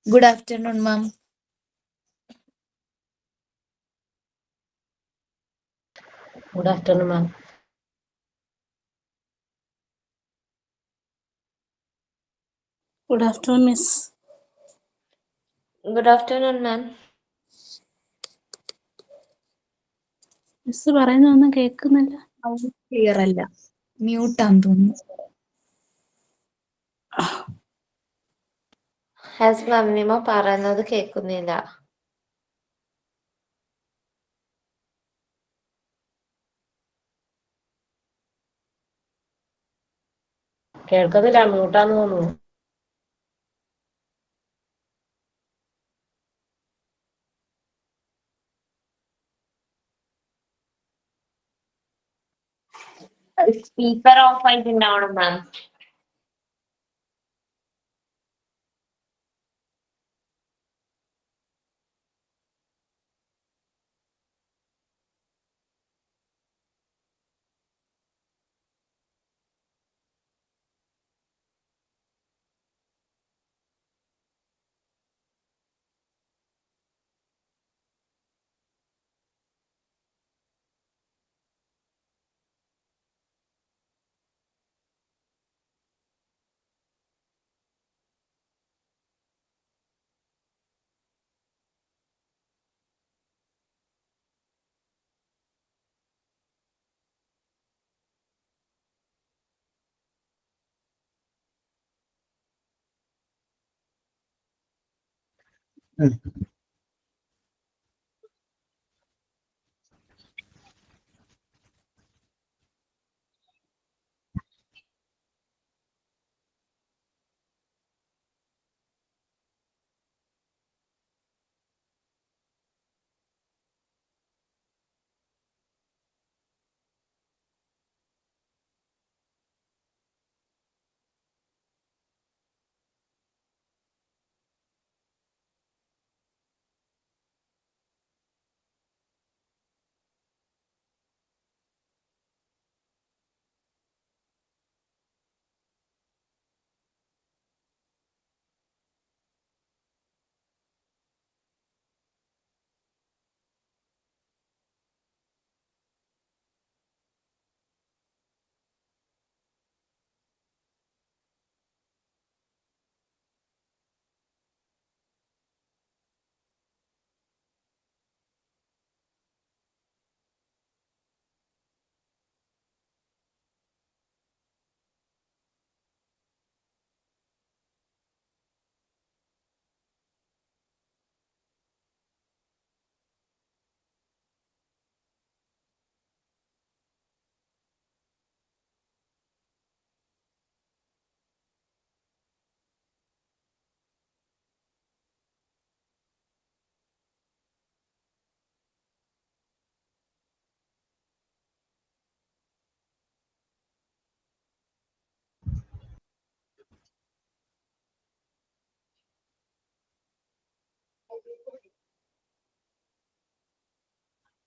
Good afternoon, ma'am. Good afternoon, ma'am. Good afternoon, Miss. Good afternoon, ma'am. Miss പറയുന്നൊന്നും കേൾക്കുന്നില്ല. Clear അല്ല, മ്യൂട്ടാന്ന് തോന്നുന്നു. Yes ma'am, Nima പറയുന്നത് കേൾക്കുന്നില്ല. കേൾക്കുന്നില്ല, മ്യൂട്ടാന്ന് തോന്നുന്നു. സ്പീക്കർ ഓഫ് ആയിട്ടുണ്ടാവണം മാം.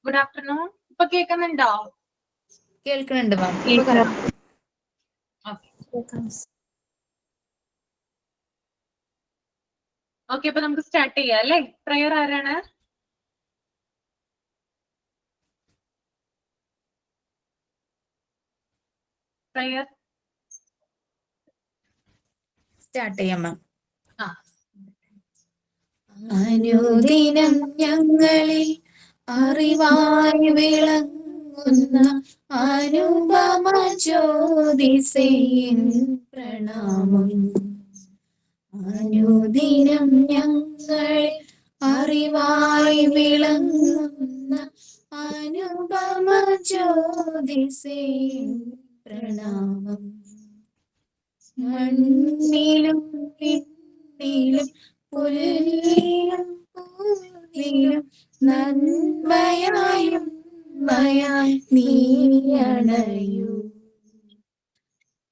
Good afternoon. ഇപ്പൊ കേൾക്കുന്നുണ്ടോ? കേൾക്കുന്നുണ്ട് മാം. ഓക്കെ, അപ്പൊ നമുക്ക് സ്റ്റാർട്ട് ചെയ്യാം അല്ലേ? പ്രയർ ആരാണ്? പ്രയർ സ്റ്റാർട്ട് ചെയ്യാം മാം. അനുദിനം ഞങ്ങളിൽ അറിവായി വിളങ്ങുന്ന അനുപമ ജ്യോതിസേൻ പ്രണാമം. അനുദിനം ഞങ്ങളിൽ അറിവായി വിളങ്ങുന്ന അനുപമ ജ്യോതിസേൻ പ്രണാമം. മണ്ണിലും വിണ്ണിലും പുല്ലിലും പൂവിലും നന്മയായും മയായി നീയണയൂ.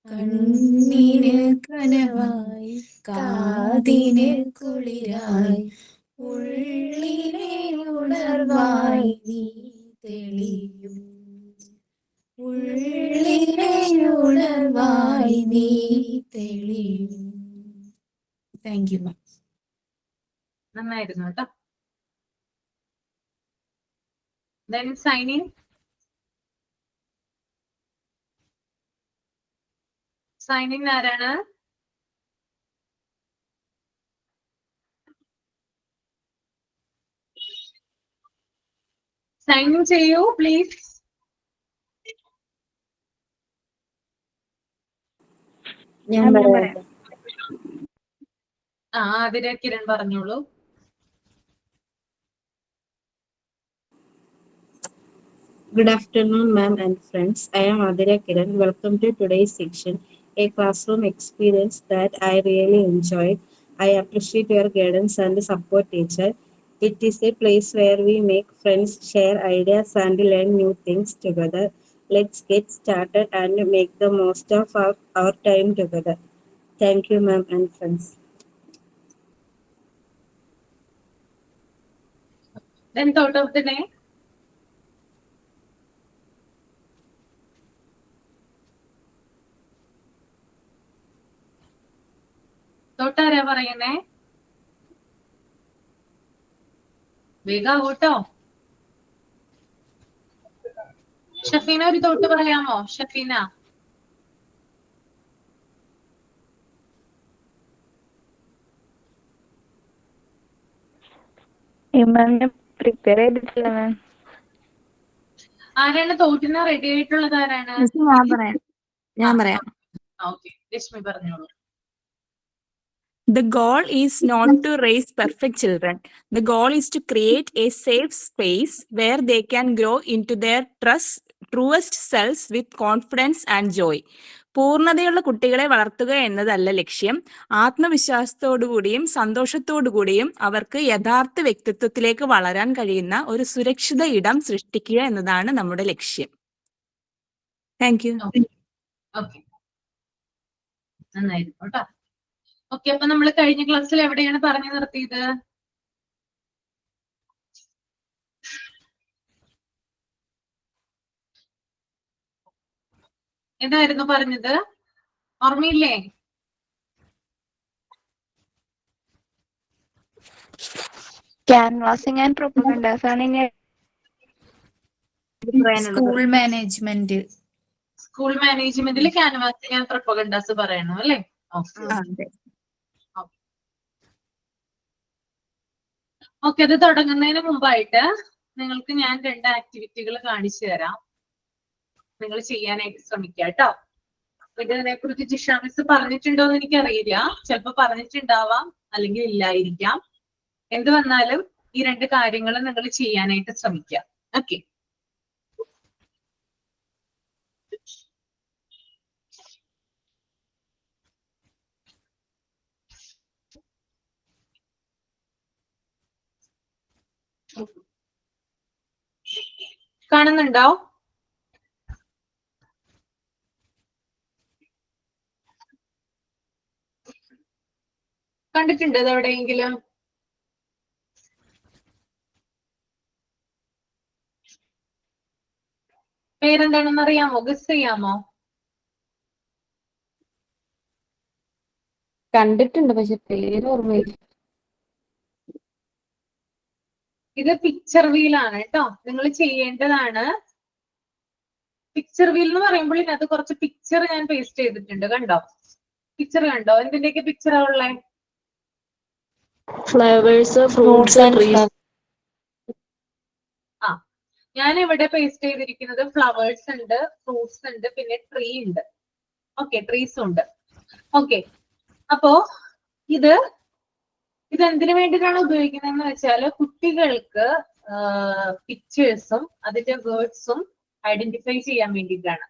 കണ്ണിന് കനവായി കാതിന് കുളിരായി ഉള്ളിലെ ഉണർവായി നീ തെളിയും. ഉള്ളിലെ ഉണർവായി നീ തെളിയും. താങ്ക് യു മാം. നന്നായിരുന്നു കേട്ടോ. Then signing. Signing ആരാണ്? Signing ചെയ്യൂ പ്ലീസ്. ഞാൻ പറയാം. ആതിര കിരൺ പറഞ്ഞോളൂ. Good afternoon, ma'am and friends. I am Adira Kiran. Welcome to today's section, a classroom experience that I really enjoyed. I appreciate your guidance and support, teacher. It is a place where we make friends, share ideas, and learn new things together. Let's get started and make the most of our time together. Thank you, ma'am and friends. Then thought of the day. തൊട്ടാരാ പറയുന്നേ? വേഗാവൂട്ടോ. ഷഫീന ഒരു തൊട്ട് പറയാമോ? Shafeena. Prepare ചെയ്തിട്ടില്ല മാം. ആരാണ് തോട്ടിന് ready ആയിട്ടുള്ളത്? ആരാണ്? ഞാൻ പറയാം. ഓക്കെ, ലക്ഷ്മി പറഞ്ഞോളൂ. The goal is not to raise perfect children. The goal is to create a safe space where they can grow into their truest selves with confidence and joy. പൂർണ്ണതയുള്ള കുട്ടികളെ വളർത്തുക എന്നതല്ല ലക്ഷ്യം. ആത്മവിശ്വാസത്തോടുകൂടിയും സന്തോഷത്തോടുകൂടിയും അവർക്ക് യഥാർത്ഥ വ്യക്തിത്വത്തിലേക്ക് വളരാൻ കഴിയുന്ന ഒരു സുരക്ഷിത ഇടം സൃഷ്ടിക്കുക എന്നതാണ് നമ്മുടെ ലക്ഷ്യം. Thank you. ഓക്കെ, നന്നായിരുന്നു കേട്ടോ. ഓക്കെ, അപ്പൊ നമ്മൾ കഴിഞ്ഞ ക്ലാസ്സിൽ എവിടെയാണ് പറഞ്ഞു നിർത്തിയത്? എന്തായിരുന്നു പറഞ്ഞത്? ഓർമ്മയില്ലേ? ക്യാൻവാസിംഗ് ആൻഡ് പ്രൊപ്പഗൻഡാസ് ആണ് ഇനി സ്കൂൾ മാനേജ്മെന്റ്. സ്കൂൾ മാനേജ്മെന്റിൽ ക്യാൻവാസിംഗ് ആൻഡ് പ്രൊപ്പഗൻഡാസ് പറയണം അല്ലേ? ഓക്കെ, അത് തുടങ്ങുന്നതിന് മുമ്പായിട്ട് നിങ്ങൾക്ക് ഞാൻ 2 ആക്ടിവിറ്റികൾ കാണിച്ചു തരാം. നിങ്ങൾ ചെയ്യാനായിട്ട് ശ്രമിക്കുക കേട്ടോ. ഇതിനെ കുറിച്ച് ജിഷ മിസ് പറഞ്ഞിട്ടുണ്ടോ എന്ന് എനിക്കറിയില്ല. ചിലപ്പോ പറഞ്ഞിട്ടുണ്ടാവാം, അല്ലെങ്കിൽ ഇല്ലായിരിക്കാം. എന്ത് വന്നാലും ഈ 2 കാര്യങ്ങൾ നിങ്ങൾ ചെയ്യാനായിട്ട് ശ്രമിക്കുക. ഓക്കെ, കാണുന്നുണ്ടോ? കണ്ടിട്ടുണ്ട് ഇത് എവിടെയെങ്കിലും? പേരെന്താണെന്ന് അറിയാമോ? ഗസ് ചെയ്യാമോ? കണ്ടിട്ടുണ്ട്, പക്ഷെ പേര് ഓർമ്മയില്ല. ഇത് പിക്ചർ വീൽ ആണ് കേട്ടോ. നിങ്ങൾ ചെയ്യേണ്ടതാണ്. പിക്ചർ വീൽ എന്ന് പറയുമ്പോൾ ഇതിനകത്ത് കുറച്ച് പിക്ചർ ഞാൻ പേസ്റ്റ് ചെയ്തിട്ടുണ്ട്. കണ്ടോ? പിക്ചർ കണ്ടോ? എന്തിന്റെയൊക്കെ പിക്ചറാ ഉള്ളേ? Flowers, fruits, trees. ഞാൻ ഇവിടെ പേസ്റ്റ് ചെയ്തിരിക്കുന്നത് ഫ്ലവേഴ്സ് ഉണ്ട്, ഫ്രൂട്ട്സ് ഉണ്ട്, പിന്നെ ട്രീ ഉണ്ട്. ഓക്കെ, ട്രീസ് ഉണ്ട്. ഓക്കെ, അപ്പോ ഇതെന്തിനു വേണ്ടിയിട്ടാണ് ഉപയോഗിക്കുന്നതെന്ന് വെച്ചാൽ കുട്ടികൾക്ക് പിക്ചേഴ്സും അതിന്റെ വേർഡ്സും ഐഡന്റിഫൈ ചെയ്യാൻ വേണ്ടിയിട്ടാണ്.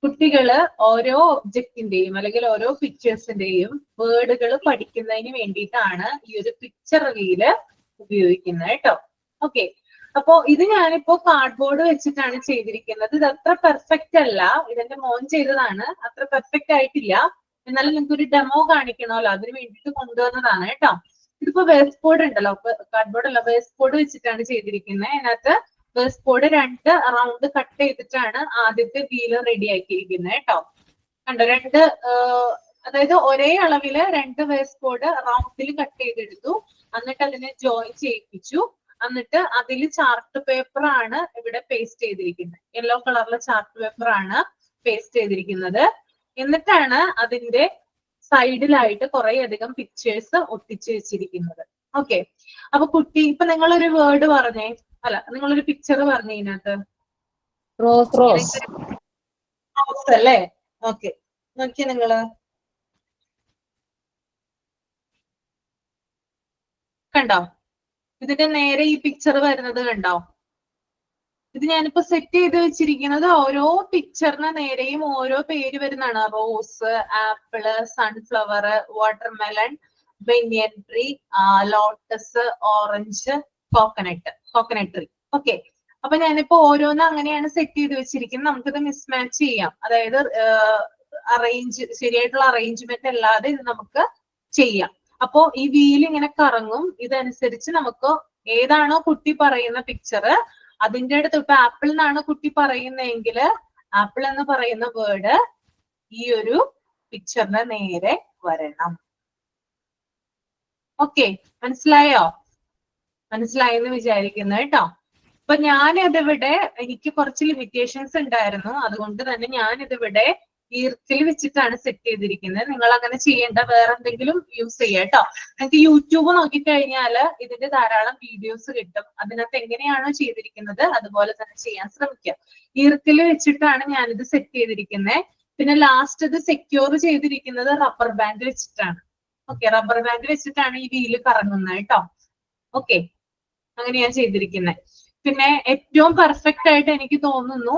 കുട്ടികള് ഓരോ ഒബ്ജക്റ്റിന്റെയും അല്ലെങ്കിൽ ഓരോ പിക്ചേഴ്സിന്റെയും വേർഡുകൾ പഠിക്കുന്നതിന് വേണ്ടിയിട്ടാണ് ഈ ഒരു പിക്ചർ വീല് ഉപയോഗിക്കുന്നത് കേട്ടോ. ഓക്കെ, അപ്പോ ഇത് ഞാനിപ്പോ കാർഡ്ബോർഡ് വെച്ചിട്ടാണ് ചെയ്തിരിക്കുന്നത്. ഇത് അത്ര പെർഫെക്റ്റ് അല്ല. ഇതെന്റെ മോൻ ചെയ്തതാണ്. അത്ര പെർഫെക്റ്റ് ആയിട്ടില്ല. എന്നാലും നിങ്ങൾക്ക് ഒരു ഡെമോ കാണിക്കണമല്ലോ, അതിന് വേണ്ടിയിട്ട് കൊണ്ടുവന്നതാണ് കേട്ടോ. ഇതിപ്പോ വേസ്റ്റ് ബോർഡ് ഉണ്ടല്ലോ, കാർഡ്ബോർഡ് അല്ല, വേസ്റ്റ് ബോർഡ് വെച്ചിട്ടാണ് ചെയ്തിരിക്കുന്നത്. അതിനകത്ത് വേസ്റ്റ് ബോർഡ് 2 റൗണ്ട് കട്ട് ചെയ്തിട്ടാണ് ആദ്യത്തെ വീല് റെഡി ആക്കിയിരിക്കുന്നത് കേട്ടോ. കണ്ടോ? അതായത് ഒരേ അളവില് 2 വേസ് കോഡ് റൗണ്ടിൽ കട്ട് ചെയ്തെടുത്തു, എന്നിട്ട് അതിനെ ജോയിൻ ചെയ്യിപ്പിച്ചു, എന്നിട്ട് അതിൽ ചാർട്ട് പേപ്പർ ആണ് ഇവിടെ പേസ്റ്റ് ചെയ്തിരിക്കുന്നത്. യെല്ലോ കളറിലെ ചാർട്ട് പേപ്പർ ആണ് പേസ്റ്റ് ചെയ്തിരിക്കുന്നത്. എന്നിട്ടാണ് അതിന്റെ സൈഡിലായിട്ട് കുറെ അധികം പിക്ചേഴ്സ് ഒട്ടിച്ചു വെച്ചിരിക്കുന്നത്. ഓക്കെ, അപ്പൊ കുട്ടി ഇപ്പൊ നിങ്ങളൊരു വേർഡ് പറഞ്ഞേ, അല്ല നിങ്ങളൊരു പിക്ചർ പറഞ്ഞേ ഇതിനകത്ത്. റോസ് റോസ് അല്ലേ? ഓക്കെ, നോക്കിയേ നിങ്ങള് കണ്ടോ? ഇതിന്റെ നേരെ ഈ പിക്ചർ വരുന്നത് കണ്ടോ? ഇത് ഞാനിപ്പോ സെറ്റ് ചെയ്ത് വെച്ചിരിക്കുന്നത് ഓരോ പിക്ചറിന് നേരെയും ഓരോ പേര് വരുന്നതാണ്. റോസ്, ആപ്പിള്, സൺഫ്ലവർ, വാട്ടർമെലൺ, ബനിയൻ tree, lotus, orange, coconut tree. Okay, അപ്പൊ ഞാനിപ്പോ ഓരോന്നും അങ്ങനെയാണ് സെറ്റ് ചെയ്ത് വെച്ചിരിക്കുന്നത്. നമുക്കിത് മിസ്മാച്ച് ചെയ്യാം, അതായത് ശരിയായിട്ടുള്ള അറേഞ്ച്മെന്റ് അല്ലാതെ ഇത് നമുക്ക് ചെയ്യാം. അപ്പോ ഈ വീൽ ഇങ്ങനെ കറങ്ങും, ഇതനുസരിച്ച് നമുക്ക് ഏതാണോ കുട്ടി പറയുന്ന പിക്ചർ അതിന്റെ അടുത്ത്, ഇപ്പൊ ആപ്പിൾ എന്നാണ് കുട്ടി പറയുന്നതെങ്കിൽ ആപ്പിൾ എന്ന് പറയുന്ന വേർഡ് ഈ ഒരു പിക്ചറിന് നേരെ വരണം. ഓക്കെ, മനസ്സിലായോ? മനസ്സിലായെന്ന് വിചാരിക്കുന്നു കേട്ടോ. അപ്പൊ ഞാനിതിവിടെ, എനിക്ക് കുറച്ച് ലിമിറ്റേഷൻസ് ഉണ്ടായിരുന്നു, അതുകൊണ്ട് തന്നെ ഞാനിതിവിടെ ഈർക്കിൽ വെച്ചിട്ടാണ് സെറ്റ് ചെയ്തിരിക്കുന്നത്. നിങ്ങൾ അങ്ങനെ ചെയ്യേണ്ട, വേറെ എന്തെങ്കിലും യൂസ് ചെയ്യാം കേട്ടോ. നിങ്ങൾക്ക് യൂട്യൂബ് നോക്കിക്കഴിഞ്ഞാല് ഇതിന്റെ ധാരാളം വീഡിയോസ് കിട്ടും. അതിനകത്ത് എങ്ങനെയാണോ ചെയ്തിരിക്കുന്നത് അതുപോലെ തന്നെ ചെയ്യാൻ ശ്രമിക്കുക. ഈർക്കിൽ വെച്ചിട്ടാണ് ഞാനിത് സെറ്റ് ചെയ്തിരിക്കുന്നത്. പിന്നെ ലാസ്റ്റ് ഇത് സെക്യൂർ ചെയ്തിരിക്കുന്നത് റബ്ബർ ബാൻഡ് വെച്ചിട്ടാണ്. ഓക്കെ, റബ്ബർ ബാൻഡ് വെച്ചിട്ടാണ് ഈ വീല് കറങ്ങുന്നത് കേട്ടോ. ഓക്കെ, അങ്ങനെയാണ് ചെയ്തിരിക്കുന്നത്. പിന്നെ ഏറ്റവും പെർഫെക്റ്റ് ആയിട്ട് എനിക്ക് തോന്നുന്നു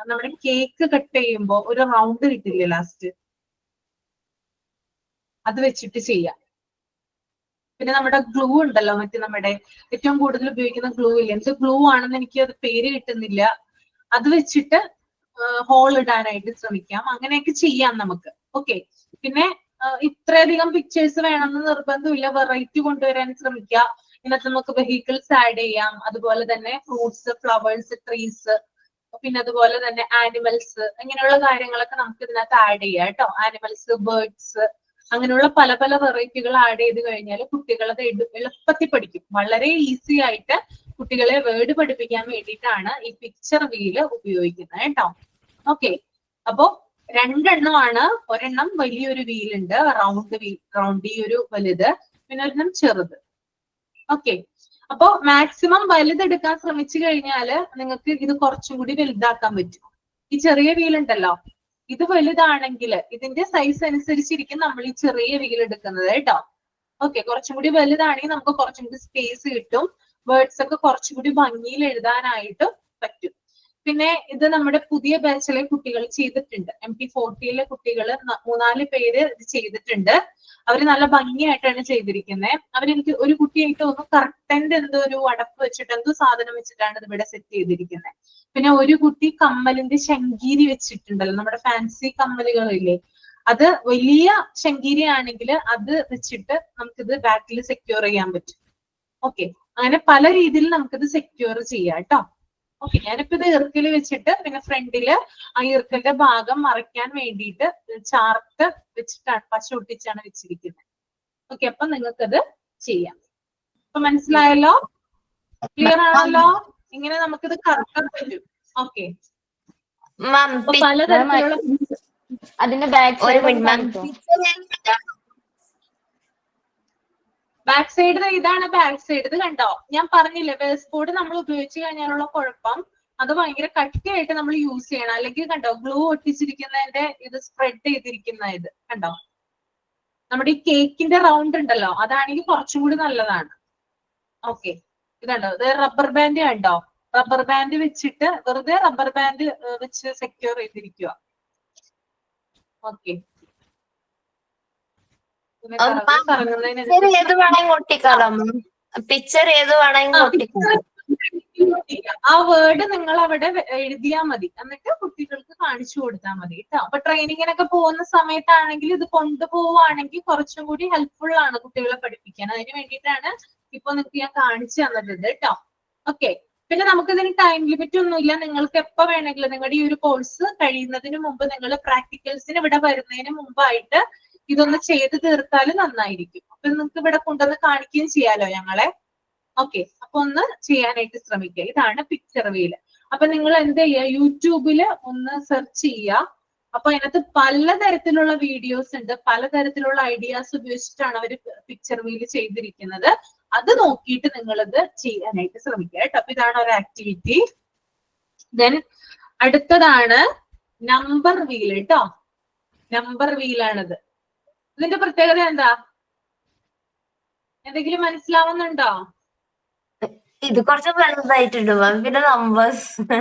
നമ്മുടെ കേക്ക് കട്ട് ചെയ്യുമ്പോ ഒരു റൗണ്ട് കിട്ടില്ലേ ലാസ്റ്റ്, അത് വെച്ചിട്ട് ചെയ്യാം. പിന്നെ നമ്മുടെ ഗ്ലൂ ഉണ്ടല്ലോ, നമ്മുടെ ഏറ്റവും കൂടുതൽ ഉപയോഗിക്കുന്ന ഗ്ലൂ ഇല്ലേ, എന്ത് ഗ്ലൂ ആണെന്ന് എനിക്ക് അത് പേര് കിട്ടുന്നില്ല, അത് വെച്ചിട്ട് ഹോൾ ഇടാനായിട്ട് ശ്രമിക്കാം. അങ്ങനെയൊക്കെ ചെയ്യാം നമുക്ക്. ഓക്കെ, പിന്നെ ഇത്രയധികം പിക്ചേഴ്സ് വേണമെന്ന് നിർബന്ധമില്ല, വെറൈറ്റി കൊണ്ടുവരാൻ ശ്രമിക്കുക. ഇതിനകത്ത് നമുക്ക് വെഹിക്കിൾസ് ആഡ് ചെയ്യാം, അതുപോലെ തന്നെ ഫ്രൂട്ട്സ്, ഫ്ലവേഴ്സ്, ട്രീസ്, പിന്നെ അതുപോലെ തന്നെ ആനിമൽസ്, ഇങ്ങനെയുള്ള കാര്യങ്ങളൊക്കെ നമുക്ക് ഇതിനകത്ത് ആഡ് ചെയ്യാം കേട്ടോ. ആനിമൽസ്, ബേർഡ്സ്, അങ്ങനെയുള്ള പല പല വെറൈറ്റികൾ ആഡ് ചെയ്ത് കഴിഞ്ഞാൽ കുട്ടികൾ അത് എളുപ്പത്തിൽ പഠിക്കും. വളരെ ഈസി ആയിട്ട് കുട്ടികളെ വേർഡ് പഠിപ്പിക്കാൻ വേണ്ടിയിട്ടാണ് ഈ പിക്ചർ വീല് ഉപയോഗിക്കുന്നത് കേട്ടോ. ഓക്കെ, അപ്പോ രണ്ടെണ്ണമാണ്. ഒരെണ്ണം വലിയൊരു വീലുണ്ട്, റൗണ്ട് ഈ ഒരു വലുത്, പിന്നെ ഒരെണ്ണം ചെറുത്. ഓക്കെ, അപ്പൊ മാക്സിമം വലുതെടുക്കാൻ ശ്രമിച്ചു കഴിഞ്ഞാല് നിങ്ങൾക്ക് ഇത് കുറച്ചും കൂടി വലുതാക്കാൻ പറ്റും. ഈ ചെറിയ വീലുണ്ടല്ലോ, ഇത് വലുതാണെങ്കിൽ ഇതിന്റെ സൈസ് അനുസരിച്ചിരിക്കും നമ്മൾ ഈ ചെറിയ വീൽ എടുക്കുന്നത് കേട്ടോ. ഓക്കെ, കുറച്ചും കൂടി വലുതാണെങ്കിൽ നമുക്ക് കുറച്ചും കൂടി സ്പേസ് കിട്ടും, വേർഡ്സ് ഒക്കെ കുറച്ചും കൂടി ഭംഗിയിൽ എഴുതാനായിട്ടും പറ്റും. പിന്നെ ഇത് നമ്മുടെ പുതിയ ബാച്ചിലെ കുട്ടികൾ ചെയ്തിട്ടുണ്ട്. MP40 കുട്ടികൾ 3-4 പേര് ഇത് ചെയ്തിട്ടുണ്ട്. അവര് നല്ല ഭംഗിയായിട്ടാണ് ചെയ്തിരിക്കുന്നത്. അവരെനിക്ക് ഒരു കുട്ടിയായിട്ട് തോന്നുന്നു കർട്ടന്റെ എന്തോ ഒരു അടപ്പ് വെച്ചിട്ട് എന്തോ സാധനം വെച്ചിട്ടാണ് ഇത് ഇവിടെ സെറ്റ് ചെയ്തിരിക്കുന്നത്. പിന്നെ ഒരു കുട്ടി കമ്മലിന്റെ ശങ്കീരി വെച്ചിട്ടുണ്ടല്ലോ, നമ്മുടെ ഫാൻസി കമ്മലുകളില്ലേ, അത് വലിയ ശങ്കീരി ആണെങ്കിൽ അത് വെച്ചിട്ട് നമുക്കിത് ബാക്കിൽ സെക്യൂർ ചെയ്യാൻ പറ്റും. ഓക്കെ, അങ്ങനെ പല രീതിയിൽ നമുക്കിത് സെക്യൂർ ചെയ്യാം കേട്ടോ. ഓക്കെ, ഞാനിപ്പോ ഇത് ഇർക്കിൽ വെച്ചിട്ട് പിന്നെ ഫ്രണ്ടില് ആ ഇർക്കലിന്റെ ഭാഗം മറയ്ക്കാൻ വേണ്ടിയിട്ട് ചാർട്ട് വെച്ചിട്ടാണ്, പശ ഒട്ടിച്ചാണ് വെച്ചിരിക്കുന്നത്. ഓക്കെ, അപ്പൊ നിങ്ങൾക്കത് ചെയ്യാം. അപ്പൊ മനസ്സിലായല്ലോ? ക്ലിയർ ആണല്ലോ? ഇങ്ങനെ നമുക്കിത് കറക്കാൻ പറ്റും. ഓക്കെ, അപ്പൊ പലതരത്തിലുള്ള അതിന്റെ ബാക്ക് ബാക്ക് സൈഡ്, ഇതാണ് ബാക്ക് സൈഡ്. ഇത് കണ്ടോ, ഞാൻ പറഞ്ഞില്ലേ വേസ്റ്റ് ബോർഡ് നമ്മൾ ഉപയോഗിച്ച് കഴിഞ്ഞാലുള്ള കുഴപ്പം, അത് ഭയങ്കര കട്ടിയായിട്ട് നമ്മൾ യൂസ് ചെയ്യണം. അല്ലെങ്കിൽ കണ്ടോ ഗ്ലൂ ഒട്ടിച്ചിരിക്കുന്നതിന്റെ ഇത് സ്പ്രെഡ് ചെയ്തിരിക്കുന്ന ഇത് കണ്ടോ. നമ്മുടെ ഈ കേക്കിന്റെ റൗണ്ട് ഉണ്ടല്ലോ, അതാണെങ്കിൽ കുറച്ചും കൂടി നല്ലതാണ്. ഓക്കെ, ഇതുണ്ടോ, ഇത് റബ്ബർ ബാൻഡ് കണ്ടോ, റബ്ബർ ബാൻഡ് വെച്ചിട്ട് വെറുതെ റബ്ബർ ബാൻഡ് വെച്ച് സെക്യൂർ ചെയ്തിരിക്കുക. ഓക്കെ, ഏത് വേണമെങ്കിൽ ഒട്ടിക്കാം, പിക്ചർ ഏത് വേണമെങ്കിൽ ഒട്ടിക്കാം. ആ വേർഡ് നിങ്ങൾ അവിടെ എഴുതിയാൽ മതി, എന്നിട്ട് കുട്ടികൾക്ക് കാണിച്ചു കൊടുത്താൽ മതി കേട്ടോ. അപ്പൊ ട്രെയിനിങ്ങിനൊക്കെ പോകുന്ന സമയത്താണെങ്കിൽ ഇത് കൊണ്ടുപോവാണെങ്കിൽ കുറച്ചും കൂടി ഹെൽപ്ഫുൾ ആണ് കുട്ടികളെ പഠിപ്പിക്കാൻ. അതിന് വേണ്ടിയിട്ടാണ് ഇപ്പൊ നിങ്ങൾക്ക് ഞാൻ കാണിച്ചു തന്നത് കേട്ടോ. ഓക്കെ, പിന്നെ നമുക്ക് ഇതിന് ടൈം ലിമിറ്റ് ഒന്നുമില്ല. നിങ്ങൾക്ക് എപ്പോ വേണമെങ്കിലും നിങ്ങളുടെ ഈ ഒരു കോഴ്സ് കഴിയുന്നതിന് മുമ്പ് നിങ്ങൾ പ്രാക്ടിക്കൽസിന് ഇവിടെ വരുന്നതിന് മുമ്പായിട്ട് ഇതൊന്ന് ചെയ്ത് തീർത്താൽ നന്നായിരിക്കും. അപ്പൊ നിങ്ങൾക്ക് ഇവിടെ കൊണ്ടുവന്ന് കാണിക്കുകയും ചെയ്യാലോ ഞങ്ങളെ. ഓക്കെ, അപ്പൊ ഒന്ന് ചെയ്യാനായിട്ട് ശ്രമിക്കുക. ഇതാണ് പിക്ചർ വീല്. അപ്പൊ നിങ്ങൾ എന്ത് ചെയ്യുക, യൂട്യൂബില് ഒന്ന് സെർച്ച് ചെയ്യുക. അപ്പൊ അതിനകത്ത് പലതരത്തിലുള്ള വീഡിയോസ് ഉണ്ട്, പലതരത്തിലുള്ള ഐഡിയാസ് ഉപയോഗിച്ചിട്ടാണ് അവർ പിക്ചർ വീല് ചെയ്തിരിക്കുന്നത്. അത് നോക്കിയിട്ട് നിങ്ങൾ ഇത് ചെയ്യാനായിട്ട് ശ്രമിക്കുക കേട്ടോ. അപ്പൊ ഇതാണ് ഒരു ആക്ടിവിറ്റി. ദെൻ അടുത്തതാണ് നമ്പർ വീൽ കേട്ടോ. നമ്പർ വീലാണിത്. ഇതിന്റെ പ്രത്യേകത എന്താ, എന്തെങ്കിലും മനസ്സിലാവുന്നുണ്ടോ? ഇത് കുറച്ച് വലുതായിട്ടുണ്ട് മാം. പിന്നെ നമ്പേഴ്സ്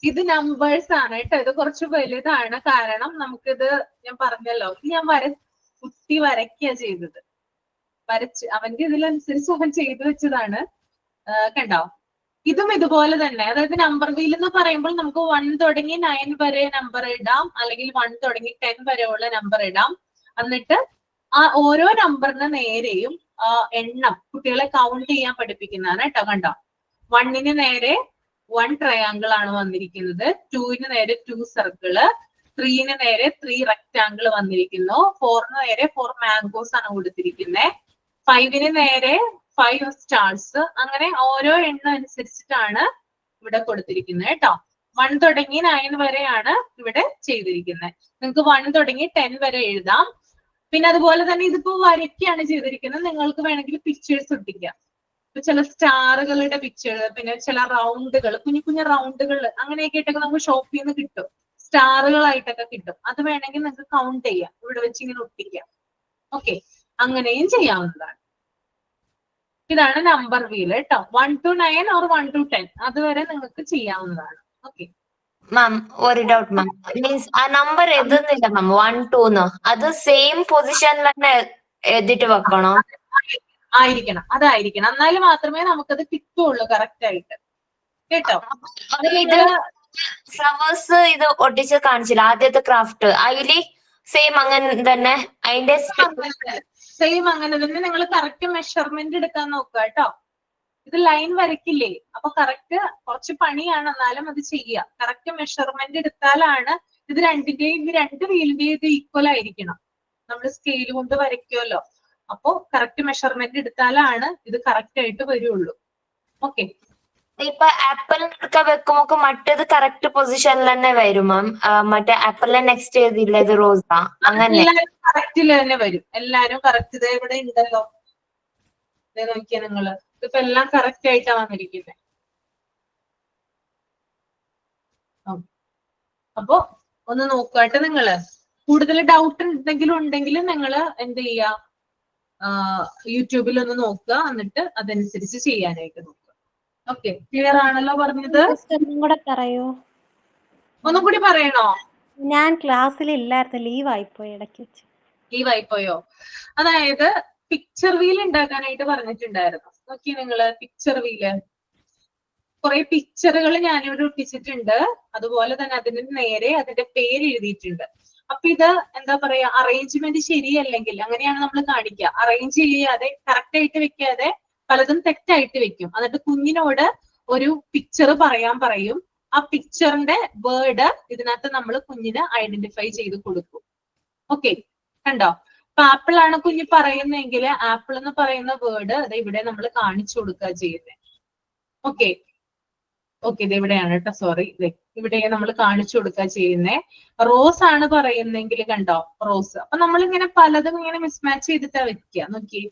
ഇത് നമ്പേഴ്സ് ആണ് കേട്ടോ. ഇത് കുറച്ച് വലുതാണ്. കാരണം നമുക്കിത് ഞാൻ പറഞ്ഞല്ലോ, ഇത് ഞാൻ കുട്ടി വരയ്ക്കുക ചെയ്തത്. വരച്ച് അവന്റെ ഇതിലനുസരിച്ച് അവൻ ചെയ്തു വെച്ചതാണ്. കണ്ടോ, ഇതും ഇതുപോലെ തന്നെ. അതായത് നമ്പർ വീൽ എന്ന് പറയുമ്പോൾ നമുക്ക് 1 തുടങ്ങി 9 വരെ നമ്പർ ഇടാം, അല്ലെങ്കിൽ 1 തുടങ്ങി 10 വരെയുള്ള നമ്പർ ഇടാം. എന്നിട്ട് ആ ഓരോ നമ്പറിന് നേരെയും എണ്ണം കുട്ടികളെ കൗണ്ട് ചെയ്യാൻ പഠിപ്പിക്കുന്നതാണ് കേട്ടോ. കണ്ടോ, 1ന് നേരെ 1 ട്രയാങ്കിൾ ആണ് വന്നിരിക്കുന്നത്, 2ന് നേരെ 2 സർക്കിള്, 3ന് നേരെ 3 റെക്ടാങ്കിൾ വന്നിരിക്കുന്നു, 4ന് നേരെ 4 മാംഗോസ് ആണ് കൊടുത്തിരിക്കുന്നത്, 5ന് നേരെ 5 സ്റ്റാർസ്. അങ്ങനെ ഓരോ എണ്ണം അനുസരിച്ചിട്ടാണ് ഇവിടെ കൊടുത്തിരിക്കുന്നത് കേട്ടോ. 1 തുടങ്ങി 9 വരെയാണ് ഇവിടെ ചെയ്തിരിക്കുന്നത്. നിങ്ങൾക്ക് 1 തുടങ്ങി 10 വരെ എഴുതാം. പിന്നെ അതുപോലെ തന്നെ ഇതിപ്പോ വരയ്ക്കാണ് ചെയ്തിരിക്കുന്നത്. നിങ്ങൾക്ക് വേണമെങ്കിൽ പിക്ചേഴ്സ് ഒട്ടിക്കാം. ഇപ്പൊ ചില സ്റ്റാറുകളുടെ പിക്ചർ, പിന്നെ ചില റൗണ്ടുകൾ, കുഞ്ഞു കുഞ്ഞു റൗണ്ടുകൾ അങ്ങനെയൊക്കെ ആയിട്ടൊക്കെ നമുക്ക് ഷോപ്പിൽ നിന്ന് കിട്ടും. സ്റ്റാറുകളായിട്ടൊക്കെ കിട്ടും. അത് വേണമെങ്കിൽ നിങ്ങൾക്ക് കൗണ്ട് ചെയ്യാം, ഇവിടെ വെച്ച് ഇങ്ങനെ ഒട്ടിക്കാം. ഓക്കെ, അങ്ങനെയും ചെയ്യാവുന്നതാണ്. ഇതാണ് നമ്പർ വീൽ കേട്ടോ. 1 to 9 or 1 to 10 അതുവരെ നിങ്ങൾക്ക് ചെയ്യാവുന്നതാണ്. ഓക്കെ മാം, ഒരു ഡൗട്ട് മാം. മീൻസ് ആ നമ്പർ എഴുതുന്നില്ല മാം, 1 2 അത് സെയിം പൊസിഷനിൽ തന്നെ എഴുതിട്ട് വെക്കണോ? ആയിരിക്കണം, അതായിരിക്കണം. എന്നാലും മാത്രമേ നമുക്കത് കിട്ടുള്ളൂ കറക്റ്റ് ആയിട്ട് കേട്ടോ. ഇത് ഫ്ലവേഴ്സ് ഇത് ഒട്ടിച്ച് കാണിച്ചില്ല ആദ്യത്തെ ക്രാഫ്റ്റ്, അതില് സെയിം അങ്ങനെ തന്നെ അതിന്റെ സെയിം അങ്ങനെ തന്നെ. നിങ്ങൾ കറക്റ്റ് മെഷർമെന്റ് എടുക്കാൻ നോക്കുക കേട്ടോ. ഇത് ലൈൻ വരയ്ക്കില്ലേ, അപ്പൊ കറക്റ്റ് കുറച്ച് പണിയാണ്, എന്നാലും അത് ചെയ്യുക. കറക്റ്റ് മെഷർമെന്റ് എടുത്താലാണ് ഇത് രണ്ടിന്റെയും, ഇത് 2 വീലിന്റെയും ഇത് ഈക്വൽ ആയിരിക്കണം. നമ്മൾ സ്കെയിൽ കൊണ്ട് വരയ്ക്കുമല്ലോ, അപ്പൊ കറക്റ്റ് മെഷർമെന്റ് എടുത്താലാണ് ഇത് കറക്റ്റ് ആയിട്ട് വരുള്ളൂ. ഓക്കെ, ഇപ്പൊ ആപ്പിൾ ഒക്കെ വെക്കുമ്പോ മറ്റേത് കറക്റ്റ് പൊസിഷനിൽ തന്നെ വരും മാം. മറ്റേ ആപ്പിളിനെ നെക്സ്റ്റ് ചെയ്തില്ല, ഇത് റോസാ, അങ്ങനെ കറക്റ്റില് തന്നെ വരും. എല്ലാരും കറക്റ്റ് ഇത് ഇവിടെ ഉണ്ടല്ലോ, ഇത് നോക്കിയാ നിങ്ങള്. ഇതിപ്പോ എല്ലാം കറക്റ്റ് ആയിട്ടാ വന്നിരിക്കുന്നത്. അപ്പൊ ഒന്ന് നോക്കാട്ടെ നിങ്ങള്. കൂടുതൽ ഡൗട്ട് എന്തെങ്കിലും ഉണ്ടെങ്കിൽ നിങ്ങള് എന്ത് ചെയ്യാ, യൂട്യൂബിൽ ഒന്ന് നോക്കുക, എന്നിട്ട് അതനുസരിച്ച് ചെയ്യാനായിട്ട് നോക്കുക. ഓക്കെ, ക്ലിയർ ആണല്ലോ പറഞ്ഞത്? കൂടെ പറയോ? ഒന്നും കൂടി പറയണോ? ഞാൻ ക്ലാസ്സിൽ ഇല്ലായിരുന്നു, ലീവ് ആയിപ്പോയി ഇടയ്ക്ക് വെച്ച്. ലീവ് ആയിപ്പോയോ? അതായത് പിക്ചർ വീൽ ഉണ്ടാക്കാനായിട്ട് പറഞ്ഞിട്ടുണ്ടായിരുന്നു. നോക്കി നിങ്ങള്, പിക്ചർ വീല് കുറെ പിക്ചറുകൾ ഞാനിവിടെ ഒട്ടിച്ചിട്ടുണ്ട്. അതുപോലെ തന്നെ അതിന് നേരെ അതിന്റെ പേര് എഴുതിയിട്ടുണ്ട്. അപ്പൊ ഇത് എന്താ പറയാ, അറേഞ്ച്മെന്റ് ശരിയല്ലെങ്കിൽ അങ്ങനെയാണ് നമ്മൾ കാണിക്കുക. അറേഞ്ച് ചെയ്യാതെ കറക്റ്റ് ആയിട്ട് വെക്കാതെ പലതും തെറ്റായിട്ട് വെക്കും. എന്നിട്ട് കുഞ്ഞിനോട് ഒരു പിക്ചർ പറയാൻ പറയും. ആ പിക്ചറിന്റെ വേർഡ് ഇതിനകത്ത് നമ്മൾ കുഞ്ഞിന് ഐഡന്റിഫൈ ചെയ്ത് കൊടുക്കും. ഓക്കെ, കണ്ടോ? ഇപ്പൊ ആപ്പിൾ ആണ് കുഞ്ഞ് പറയുന്നതെങ്കിൽ ആപ്പിൾ എന്ന് പറയുന്ന വേർഡ് അത് ഇവിടെ നമ്മൾ കാണിച്ചു കൊടുക്കുക ചെയ്യുന്നത്. ഓക്കെ ഓക്കെ, ഇത് ഇവിടെയാണ് കേട്ടോ, സോറി, ഇവിടെ നമ്മൾ കാണിച്ചു കൊടുക്കുക ചെയ്യുന്നേ. റോസ് ആണ് പറയുന്നെങ്കിൽ കണ്ടോ, റോസ്. അപ്പൊ നമ്മളിങ്ങനെ പലതും ഇങ്ങനെ മിസ്മാച്ച് ചെയ്തിട്ടാ വെക്കുക. നോക്കി,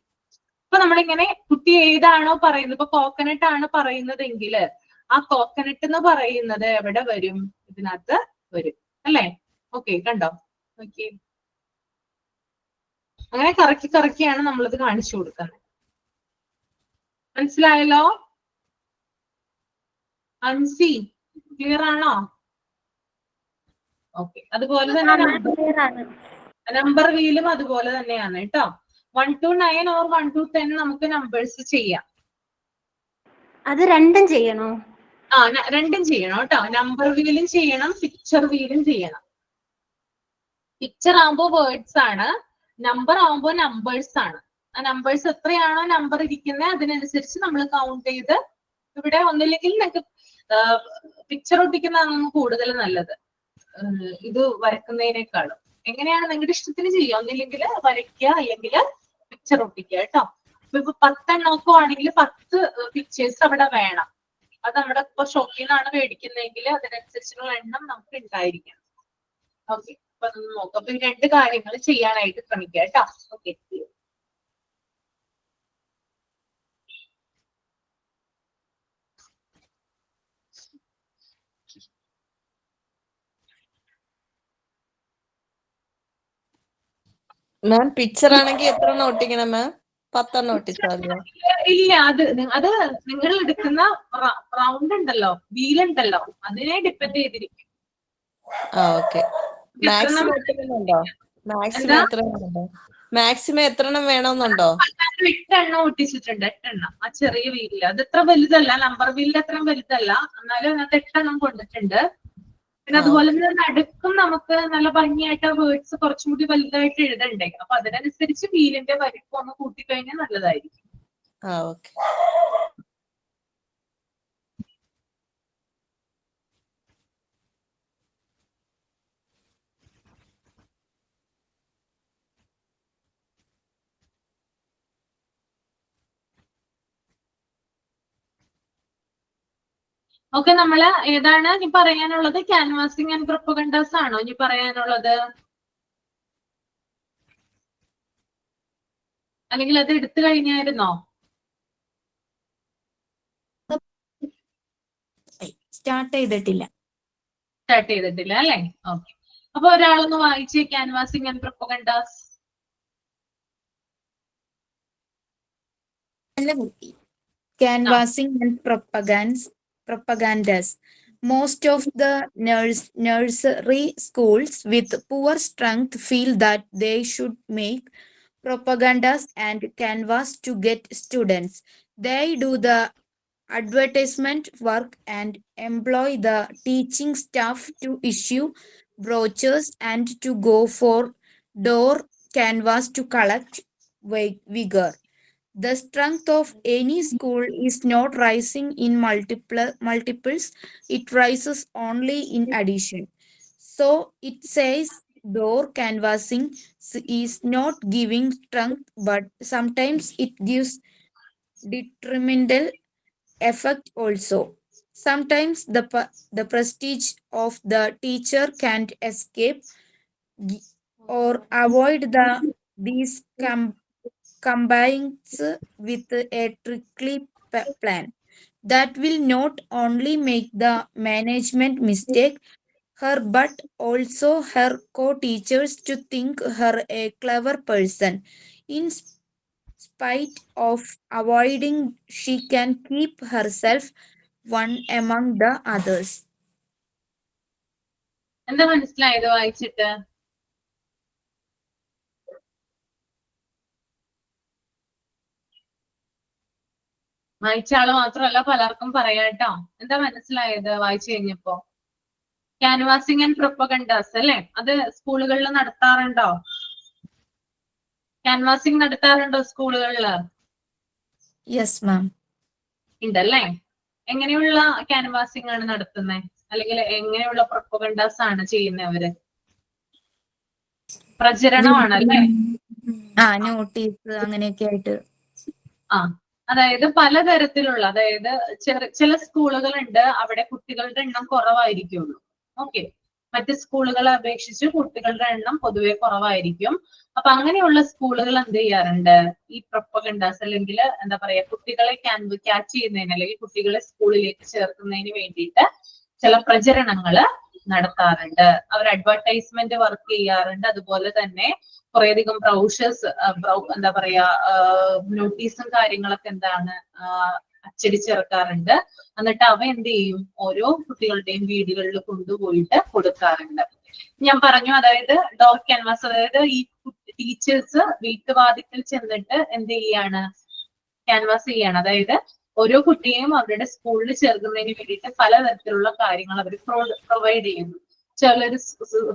ഇപ്പൊ നമ്മളിങ്ങനെ കുട്ടി ഏതാണോ പറയുന്നത്, ഇപ്പൊ കോക്കനട്ട് ആണ് പറയുന്നതെങ്കിൽ ആ കോക്കനട്ട് എന്ന് പറയുന്നത് എവിടെ വരും, ഇതിനകത്ത് വരും അല്ലേ? ഓക്കെ, കണ്ടോ, നോക്കി. അങ്ങനെ കറക്കി കറക്കിയാണ് നമ്മളിത് കാണിച്ചു കൊടുക്കുന്നത്. മനസ്സിലായല്ലോ? അൻസി, ക്ലിയർ ആണോ? ഓക്കെ, അതുപോലെ തന്നെ നമ്പർ വീലും അതുപോലെ തന്നെയാണ് കേട്ടോ. 1 to 9 or 1 to 10 നമുക്ക് നമ്പേഴ്സ് ചെയ്യാം. അത് രണ്ടും ചെയ്യണോ? രണ്ടും ചെയ്യണം കേട്ടോ. നമ്പർ വീലും ചെയ്യണം, പിക്ചർ വീലും ചെയ്യണം. പിക്ചർ ആകുമ്പോ വേർഡ്സ് ആണ്, നമ്പർ ആകുമ്പോ നമ്പേഴ്സ് ആണ്. ആ നമ്പേഴ്സ് എത്രയാണോ നമ്പർ ഇരിക്കുന്നത് അതിനനുസരിച്ച് നമ്മൾ കൗണ്ട് ചെയ്ത് ഇവിടെ ഒന്നില്ലെങ്കിൽ നിങ്ങൾക്ക് പിക്ചർ ഒട്ടിക്കുന്നതാണ് കൂടുതൽ നല്ലത് ഇത് വരക്കുന്നതിനേക്കാളും. എങ്ങനെയാണ് നിങ്ങളുടെ ഇഷ്ടത്തിന് ചെയ്യുക, ഒന്നില്ലെങ്കിൽ വരയ്ക്കുക അല്ലെങ്കിൽ പിക്ചർ ഒട്ടിക്കുക കേട്ടോ. ഇപ്പൊ 10 എണ്ണമൊക്കെ ആണെങ്കിൽ 10 പിക്ചേഴ്സ് അവിടെ വേണം. അത് നമ്മുടെ ഇപ്പൊ ഷോപ്പിൽ നിന്നാണ് മേടിക്കുന്നതെങ്കിൽ അതിനനുസരിച്ചുള്ള എണ്ണം നമുക്ക് ഉണ്ടായിരിക്കണം. ഓക്കെ, അപ്പൊ അതൊന്ന് നോക്കാം. അപ്പൊ ഈ 2 കാര്യങ്ങൾ ചെയ്യാനായിട്ട് ശ്രമിക്കുക കേട്ടോ. ഓക്കെ, മാം പിക്ചർ ആണെങ്കിൽ എത്ര എണ്ണം ഒട്ടിക്കണം മാം? 10 എണ്ണം ഒട്ടിച്ചാൽ മതിയോ? ഇല്ല, അത് നിങ്ങൾ എടുക്കുന്ന റൗണ്ട് ഉണ്ടല്ലോ, വീലുണ്ടല്ലോ, അതിനെ ഡിപ്പെൻഡ് ചെയ്തിരിക്കും. ഓക്കെ. മാക്സിമം എത്ര എണ്ണം ഉണ്ടോ? മാക്സിമം എത്ര എണ്ണം വേണമെന്നുണ്ടോ? 8 എണ്ണം ഒട്ടിച്ചിട്ടുണ്ട്. 8 എണ്ണം ആ ചെറിയ വീലില്. അത് അത്ര വലുതല്ല, നമ്പർ വീലിൽ അത്ര വലുതല്ല, എന്നാലും അതിനകത്ത് 8 എണ്ണം കൊണ്ടിട്ടുണ്ട്. പിന്നെ അതുപോലെ തന്നെ നടുക്കും നമുക്ക് നല്ല ഭംഗിയായിട്ട് വേർഡ്സ് കുറച്ചും കൂടി വലുതായിട്ട് എഴുതണ്ടേ. അപ്പൊ അതിനനുസരിച്ച് വീലിന്റെ വലിപ്പം ഒന്ന് കൂട്ടിക്കഴിഞ്ഞാൽ നല്ലതായിരിക്കും. ഓക്കെ. ഓക്കെ, നമ്മള് ഏതാണ് ഇനി പറയാനുള്ളത്? ക്യാൻവാസിങ് ആൻഡ് പ്രൊപ്പഗൻഡാസ് ആണോ ഇനി പറയാനുള്ളത്, അല്ലെങ്കിൽ അത് എടുത്തു കഴിഞ്ഞായിരുന്നോ? സ്റ്റാർട്ട് ചെയ്തിട്ടില്ല അല്ലേ? ഓക്കെ, അപ്പൊ ഒരാളൊന്ന് വായിച്ചേ canvassing and propagandas. Canvassing and propagandas. Most of the nursery schools with poor strength feel that they should make propagandas and canvas to get students. They do the advertisement work and employ the teaching staff to issue brochures and to go for door canvas to collect vigor. The strength of any school is not rising in multiples, it rises only in addition. So it says door canvassing is not giving strength, but sometimes it gives detrimental effect also. Sometimes the prestige of the teacher can't escape or avoid these combines with a tricky plan that will not only make the management mistake her but also her co-teachers to think her a clever person. In spite of avoiding, she can keep herself one among the others. എന്താ മനസ്സിലായത് വായിച്ചിട്ട്? വായിച്ച ആള് മാത്രമല്ല പലർക്കും പറയാട്ടോ. എന്താ മനസ്സിലായത് വായിച്ചു കഴിഞ്ഞപ്പോ? ക്യാൻവാസിങ് ആൻഡ് പ്രൊപ്പഗൻഡാസ് അല്ലേ, അത് സ്കൂളുകളിൽ നടത്താറുണ്ടോ? ക്യാൻവാസിങ് നടത്താറുണ്ടോ സ്കൂളുകളിൽ? Yes ma'am. ഉണ്ടല്ലേ. എങ്ങനെയുള്ള ക്യാൻവാസിങ് ആണ് നടത്തുന്നത്, അല്ലെങ്കിൽ എങ്ങനെയുള്ള പ്രൊപ്പഗൻഡാസ് ആണ് ചെയ്യുന്നവര്? പ്രചരണമാണല്ലേ? നോട്ടീസ് അങ്ങനെയൊക്കെ ആയിട്ട്. അതായത് പലതരത്തിലുള്ള, അതായത് ചില സ്കൂളുകളുണ്ട് അവിടെ കുട്ടികളുടെ എണ്ണം കുറവായിരിക്കുള്ളൂ. ഓക്കെ, മറ്റ് സ്കൂളുകളെ അപേക്ഷിച്ച് കുട്ടികളുടെ എണ്ണം പൊതുവെ കുറവായിരിക്കും. അപ്പൊ അങ്ങനെയുള്ള സ്കൂളുകൾ എന്ത് ചെയ്യാറുണ്ട്, ഈ പ്രൊപ്പഗൻഡാസ് അല്ലെങ്കിൽ എന്താ പറയാ കുട്ടികളെ ക്യാച്ച് ചെയ്യുന്നതിന് അല്ലെങ്കിൽ കുട്ടികളെ സ്കൂളിലേക്ക് ചേർക്കുന്നതിന് വേണ്ടിയിട്ട് ചില പ്രചരണങ്ങള് നടത്താറുണ്ട്. അവർ അഡ്വർടൈസ്മെന്റ് വർക്ക് ചെയ്യാറുണ്ട്. അതുപോലെ തന്നെ കുറേയധികം ബ്രൗഷേഴ്സ്, എന്താ പറയാ നോട്ടീസും കാര്യങ്ങളൊക്കെ എന്താണ് അച്ചടിച്ചിറക്കാറുണ്ട്. എന്നിട്ട് അവ എന്ത് ചെയ്യും, ഓരോ കുട്ടികളുടെയും വീടുകളിൽ കൊണ്ടുപോയിട്ട് കൊടുക്കാറുണ്ട്. ഞാൻ പറഞ്ഞു, അതായത് ഡോർ ക്യാൻവാസ്, അതായത് ഈ ടീച്ചേഴ്സ് വീട്ടുവാതിക്കൽ ചെന്നിട്ട് എന്ത് ചെയ്യാണ്, ക്യാൻവാസ് ചെയ്യാണ്. അതായത് ഓരോ കുട്ടിയെയും അവരുടെ സ്കൂളിൽ ചേർക്കുന്നതിന് വേണ്ടിയിട്ട് പലതരത്തിലുള്ള കാര്യങ്ങൾ അവർ പ്രൊവൈഡ് ചെയ്യുന്നു. ചിലര്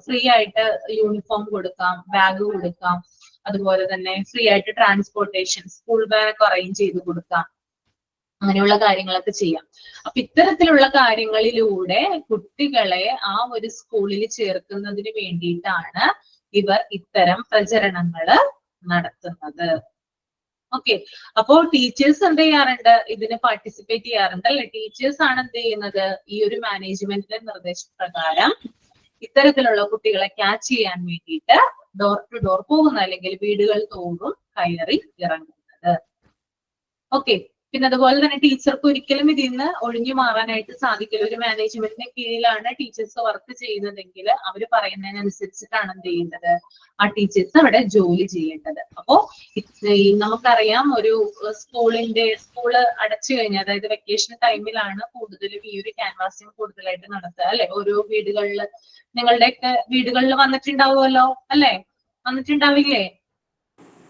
ഫ്രീ ആയിട്ട് യൂണിഫോം കൊടുക്കാം, ബാഗ് കൊടുക്കാം, അതുപോലെ തന്നെ ഫ്രീ ആയിട്ട് ട്രാൻസ്പോർട്ടേഷൻ, സ്കൂൾ ബാഗ് അറേഞ്ച് ചെയ്ത് കൊടുക്കാം. അങ്ങനെയുള്ള കാര്യങ്ങളൊക്കെ ചെയ്യാം. അപ്പൊ ഇത്തരത്തിലുള്ള കാര്യങ്ങളിലൂടെ കുട്ടികളെ ആ ഒരു സ്കൂളിൽ ചേർക്കുന്നതിന് വേണ്ടിയിട്ടാണ് ഇവർ ഇത്തരം പ്രചരണങ്ങള് നടത്തുന്നത്. ഓക്കെ, അപ്പോ ടീച്ചേഴ്സ് എന്ത് ചെയ്യാറുണ്ട്? ഇതിന് പാർട്ടിസിപ്പേറ്റ് ചെയ്യാറുണ്ട് അല്ലെ? ടീച്ചേഴ്സ് ആണ് എന്ത് ചെയ്യുന്നത്? ഈ ഒരു മാനേജ്മെന്റിന്റെ നിർദ്ദേശപ്രകാരം ഇത്തരത്തിലുള്ള കുട്ടികളെ ക്യാച്ച് ചെയ്യാൻ വേണ്ടിയിട്ട് ഡോർ ടു ഡോർ പോകുന്ന, അല്ലെങ്കിൽ വീടുകൾ തോറും കയറി ഇറങ്ങുന്നത്. ഓക്കെ, പിന്നെ അതുപോലെ തന്നെ ടീച്ചർക്ക് ഒരിക്കലും ഇതിൽ നിന്ന് ഒഴിഞ്ഞു മാറാനായിട്ട് സാധിക്കില്ല. ഒരു മാനേജ്മെന്റിന്റെ കീഴിലാണ് ടീച്ചേഴ്സ് വർക്ക് ചെയ്യുന്നതെങ്കിൽ അവർ പറയുന്നതിനനുസരിച്ചിട്ടാണ് എന്ത് ചെയ്യുന്നത്? ആ ടീച്ചേഴ്സ് അവിടെ ജോലി ചെയ്യേണ്ടത്. അപ്പോ നമുക്കറിയാം, ഒരു സ്കൂള് അടച്ചു കഴിഞ്ഞാൽ, അതായത് വെക്കേഷൻ ടൈമിലാണ് കൂടുതലും ഈ ഒരു ക്യാൻവാസിങ് കൂടുതലായിട്ട് നടത്തുക അല്ലെ? ഓരോ വീടുകളിൽ, നിങ്ങളുടെയൊക്കെ വീടുകളിൽ വന്നിട്ടുണ്ടാവുമല്ലോ അല്ലെ? വന്നിട്ടുണ്ടാവില്ലേ?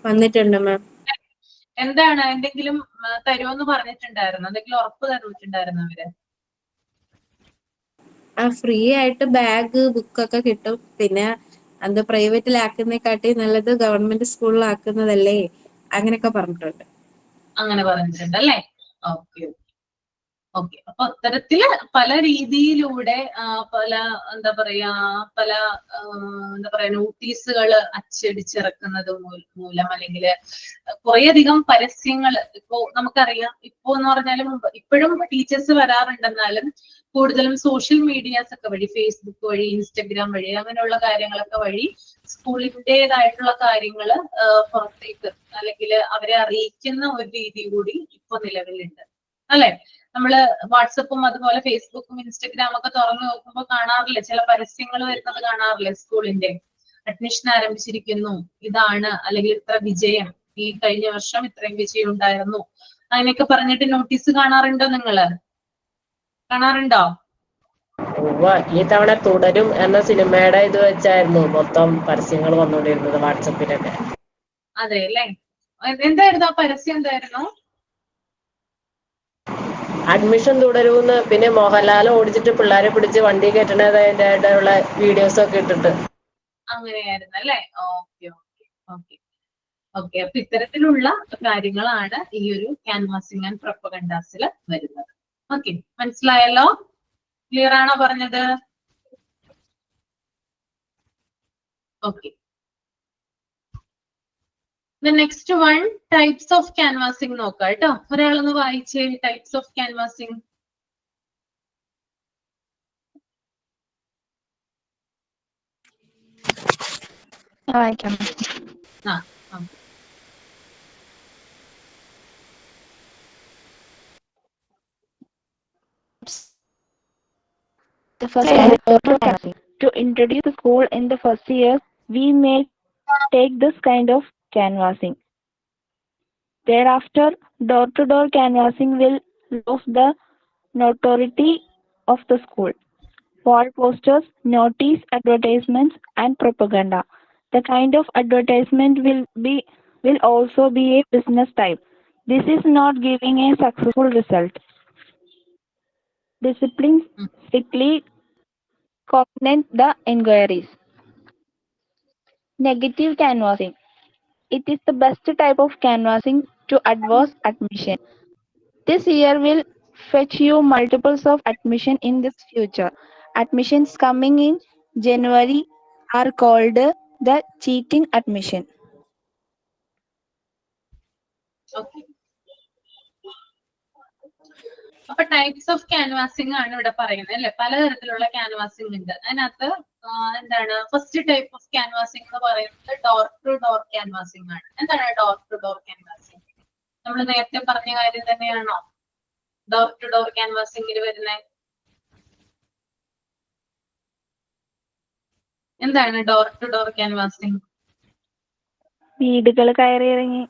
വന്നിട്ടുണ്ട് മാം. എന്താണ്, എന്തെങ്കിലും തരുമെന്ന് പറഞ്ഞിട്ടുണ്ടായിരുന്നു? എന്തെങ്കിലും ഉറപ്പ് തന്നിട്ടുണ്ടായിരുന്നു അവര്? ഫ്രീ ആയിട്ട് ബാഗ്, ബുക്കൊക്കെ കിട്ടും. പിന്നെ അത് പ്രൈവറ്റിലാക്കുന്നതിനെക്കാട്ടി നല്ലത് ഗവൺമെന്റ് സ്കൂളിലാക്കുന്നതല്ലേ, അങ്ങനെയൊക്കെ പറഞ്ഞിട്ടുണ്ട്. അങ്ങനെ പറഞ്ഞിട്ടുണ്ട് അല്ലേ? Okay okay. അപ്പൊ അത്തരത്തില് പല രീതിയിലൂടെ പല എന്താ പറയാ നോട്ടീസുകൾ അച്ചടിച്ചിറക്കുന്നത് മൂലം, അല്ലെങ്കിൽ കുറേയധികം പരസ്യങ്ങൾ. ഇപ്പോ നമുക്കറിയാം, ഇപ്പോ എന്ന് പറഞ്ഞാലും ഇപ്പോഴും ടീച്ചേഴ്സ് വരാറുണ്ടെന്നാലും കൂടുതലും സോഷ്യൽ മീഡിയാസ് ഒക്കെ വഴി, ഫേസ്ബുക്ക് വഴി, ഇൻസ്റ്റഗ്രാം വഴി, അങ്ങനെയുള്ള കാര്യങ്ങളൊക്കെ വഴി സ്കൂളിൻ്റെതായിട്ടുള്ള കാര്യങ്ങള് പുറത്തേക്ക്, അല്ലെങ്കിൽ അവരെ അറിയിക്കുന്ന ഒരു രീതി കൂടി ഇപ്പൊ നിലവിലുണ്ട് അല്ലെ? നമ്മള് വാട്സപ്പും അതുപോലെ ഫേസ്ബുക്കും ഇൻസ്റ്റഗ്രാം ഒക്കെ തുറന്നു നോക്കുമ്പോൾ കാണാറില്ലേ, ചില പരസ്യങ്ങൾ വരുന്നത് കാണാറില്ലേ? സ്കൂളിന്റെ അഡ്മിഷൻ ആരംഭിച്ചിരിക്കുന്നു, ഇതാണ്, അല്ലെങ്കിൽ ഇത്ര വിജയം, ഈ കഴിഞ്ഞ വർഷം ഇത്രയും വിജയം ഉണ്ടായിരുന്നു, അങ്ങനെയൊക്കെ പറഞ്ഞിട്ട് നോട്ടീസ് കാണാറുണ്ടോ? നിങ്ങള് കാണാറുണ്ടോ? ഈ തവണ തുടരും എന്ന സിനിമയുടെ ഇത് വെച്ചായിരുന്നു മൊത്തം പരസ്യങ്ങൾ വന്നുകൊണ്ടിരുന്നത് വാട്സപ്പിലൊക്കെ. അതെ അല്ലേ? എന്തായിരുന്നു ആ പരസ്യം? എന്തായിരുന്നു? അഡ്മിഷൻ തുടരുമെന്ന്. പിന്നെ മോഹൻലാൽ ഓടിച്ചിട്ട് പിള്ളേരെ പിടിച്ച് വണ്ടി കയറ്റണതായിട്ടുള്ള വീഡിയോസ് ഒക്കെ ഇട്ടിട്ട്. അങ്ങനെയായിരുന്നു അല്ലേ? Okay okay okay okay. അപ്പൊ ഇത്തരത്തിലുള്ള കാര്യങ്ങളാണ് ഈ ഒരു ക്യാൻവാസിംഗ് ആൻഡ് പ്രൊപ്പഗൻഡാസിൽ വരുന്നത്. ഓക്കെ, മനസ്സിലായല്ലോ? ക്ലിയർ ആണോ പറഞ്ഞത്? Okay. The next one, types of canvassing നോക്കാം കേട്ടോ. ഒരാളൊന്ന് വായിച്ചേ, types of canvassing. വായിക്കാം. The first canvassing. To introduce the school in the first year, we may take this kind of canvassing. Thereafter, door-to-door canvassing will lose the notoriety of the school. Wall posters, notice, advertisements, and propaganda. The kind of advertisement will also be a business type. This is not giving a successful result. Discipline strictly coordinate the inquiries. Negative canvassing. It is the best type of canvassing to adverse admission. This year will fetch you multiples of admission in this future. Admissions coming in January are called the cheating admission. Okay. അപ്പൊ types of canvassing ആണ് ഇവിടെ പറയുന്നത് അല്ലെ? പലതരത്തിലുള്ള canvassing ഉണ്ട്. അതിനകത്ത് എന്താണ് first type of canvassing എന്ന് പറയുന്നത് ഡോർ ടു ഡോർ ക്യാൻവാസിംഗ് ആണ്. എന്താണ് ഡോർ ടു ഡോർ ക്യാൻവാസിംഗ്? നമ്മൾ നേരത്തെ പറഞ്ഞ കാര്യം തന്നെയാണോ ഡോർ ടു ഡോർ ക്യാൻവാസിംഗിൽ വരുന്നത്? എന്താണ് ഡോർ ടു ഡോർ ക്യാൻവാസിംഗ്? വീടുകൾ കയറി ഇറങ്ങി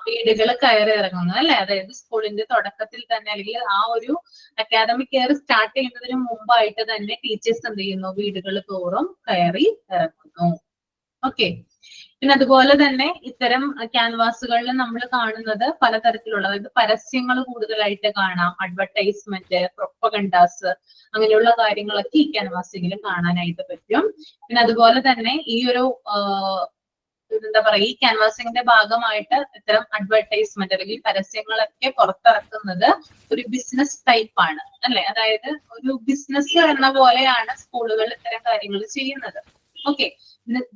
വീടുകൾ കയറി ഇറങ്ങുന്നു അല്ലെ? അതായത് സ്കൂളിന്റെ തുടക്കത്തിൽ തന്നെ, അല്ലെങ്കിൽ ആ ഒരു അക്കാദമിക് ഇയർ സ്റ്റാർട്ട് ചെയ്യുന്നതിന് മുമ്പായിട്ട് തന്നെ ടീച്ചേഴ്സ് എന്ത് ചെയ്യുന്നു? വീടുകൾ തോറും കയറി ഇറങ്ങുന്നു. ഓക്കെ. പിന്നെ അതുപോലെ തന്നെ ഇത്തരം ക്യാൻവാസുകളിൽ നമ്മൾ കാണുന്നത് പലതരത്തിലുള്ള, അതായത് പരസ്യങ്ങൾ കൂടുതലായിട്ട് കാണാം, അഡ്വർടൈസ്മെന്റ്, പ്രൊപ്പഗണ്ടാസ്, അങ്ങനെയുള്ള കാര്യങ്ങളൊക്കെ ഈ ക്യാൻവാസിങ്ങിൽ കാണാനായിട്ട് പറ്റും. പിന്നെ അതുപോലെ തന്നെ ഈ ഒരു എന്താ പറയാ ഈ ക്യാൻവാസിങ്ങിന്റെ ഭാഗമായിട്ട് ഇത്തരം അഡ്വർടൈസ്മെന്റ് അല്ലെങ്കിൽ പരസ്യങ്ങളൊക്കെ പുറത്തിറക്കുന്നത് ഒരു ബിസിനസ് ടൈപ്പ് ആണ് അല്ലെ. അതായത് ഒരു ബിസിനസ് എന്ന പോലെയാണ് സ്കൂളുകൾ ഇത്തരം കാര്യങ്ങൾ ചെയ്യുന്നത്. ഓക്കെ,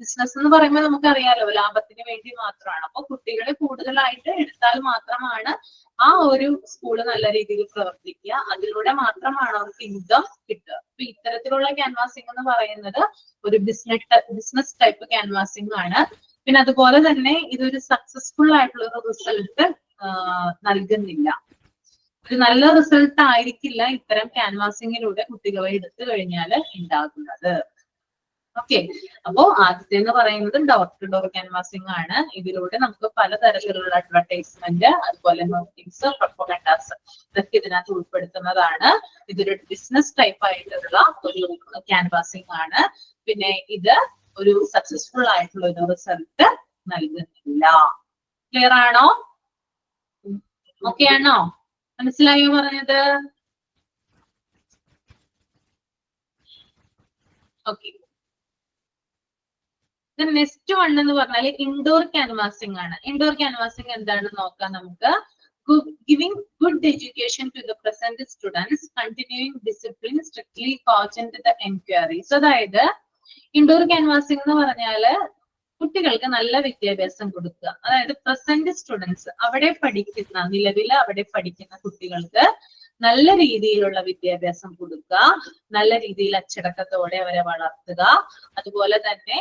ബിസിനസ് എന്ന് പറയുമ്പോൾ നമുക്കറിയാലോ ലാഭത്തിന് വേണ്ടി മാത്രമാണ്. അപ്പൊ കുട്ടികളെ കൂടുതലായിട്ട് എടുത്താൽ മാത്രമാണ് ആ ഒരു സ്കൂള് നല്ല രീതിയിൽ പ്രവർത്തിക്കുക, അതിലൂടെ മാത്രമാണ് അവർക്ക് ഇൻകം കിട്ടുക. അപ്പൊ ഇത്തരത്തിലുള്ള ക്യാൻവാസിംഗ് എന്ന് പറയുന്നത് ഒരു ബിസിനസ് ടൈപ്പ് ക്യാൻവാസിംഗ് ആണ്. പിന്നെ അതുപോലെ തന്നെ ഇതൊരു സക്സസ്ഫുൾ ആയിട്ടുള്ള ഒരു റിസൾട്ട് നൽകുന്നില്ല. ഒരു നല്ല റിസൾട്ട് ആയിരിക്കില്ല ഇത്തരം ക്യാൻവാസിങ്ങിലൂടെ കുട്ടികളെ എടുത്തു കഴിഞ്ഞാൽ ഉണ്ടാകുന്നത്. ഓക്കെ, അപ്പോ ആദ്യത്തെ എന്ന് പറയുന്നത് ഡോർ ടു ഡോർ ക്യാൻവാസിംഗ് ആണ്. ഇതിലൂടെ നമുക്ക് പലതരത്തിലുള്ള അഡ്വർടൈസ്മെന്റ്, അതുപോലെ നോട്ടീസ്, പ്രൊപ്പഗൻഡാസ് ഇതൊക്കെ ഇതിനകത്ത് ഉൾപ്പെടുത്തുന്നതാണ്. ഇതൊരു ബിസിനസ് ടൈപ്പ് ആയിട്ടുള്ള ഒരു ക്യാൻവാസിംഗ് ആണ്. പിന്നെ ഇത് ഒരു സക്സസ്ഫുൾ ആയിട്ടുള്ള ഒരു റിസൾട്ട് നൽകുന്നില്ല. ക്ലിയർ ആണോ? ഓക്കെ ആണോ? മനസ്സിലായോ പറഞ്ഞത്? ഓക്കെ, നെക്സ്റ്റ് വൺ എന്ന് പറഞ്ഞാൽ ഇൻഡോർ ക്യാൻവാസിംഗ് ആണ്. ഇൻഡോർ ക്യാൻവാസിംഗ് എന്താണെന്ന് നോക്കാം നമുക്ക്. Giving good education to the present students, continuing discipline, strictly cautioned the enquiries. അതായത് ഇൻഡോർ ക്യാൻവാസിംഗ് എന്ന് പറഞ്ഞാല് കുട്ടികൾക്ക് നല്ല വിദ്യാഭ്യാസം കൊടുക്കുക. അതായത് പ്രസന്റ് സ്റ്റുഡൻസ്, അവിടെ പഠിക്കുന്ന നിലവിൽ അവിടെ പഠിക്കുന്ന കുട്ടികൾക്ക് നല്ല രീതിയിലുള്ള വിദ്യാഭ്യാസം കൊടുക്കുക, നല്ല രീതിയിൽ അച്ചടക്കത്തോടെ അവരെ വളർത്തുക. അതുപോലെ തന്നെ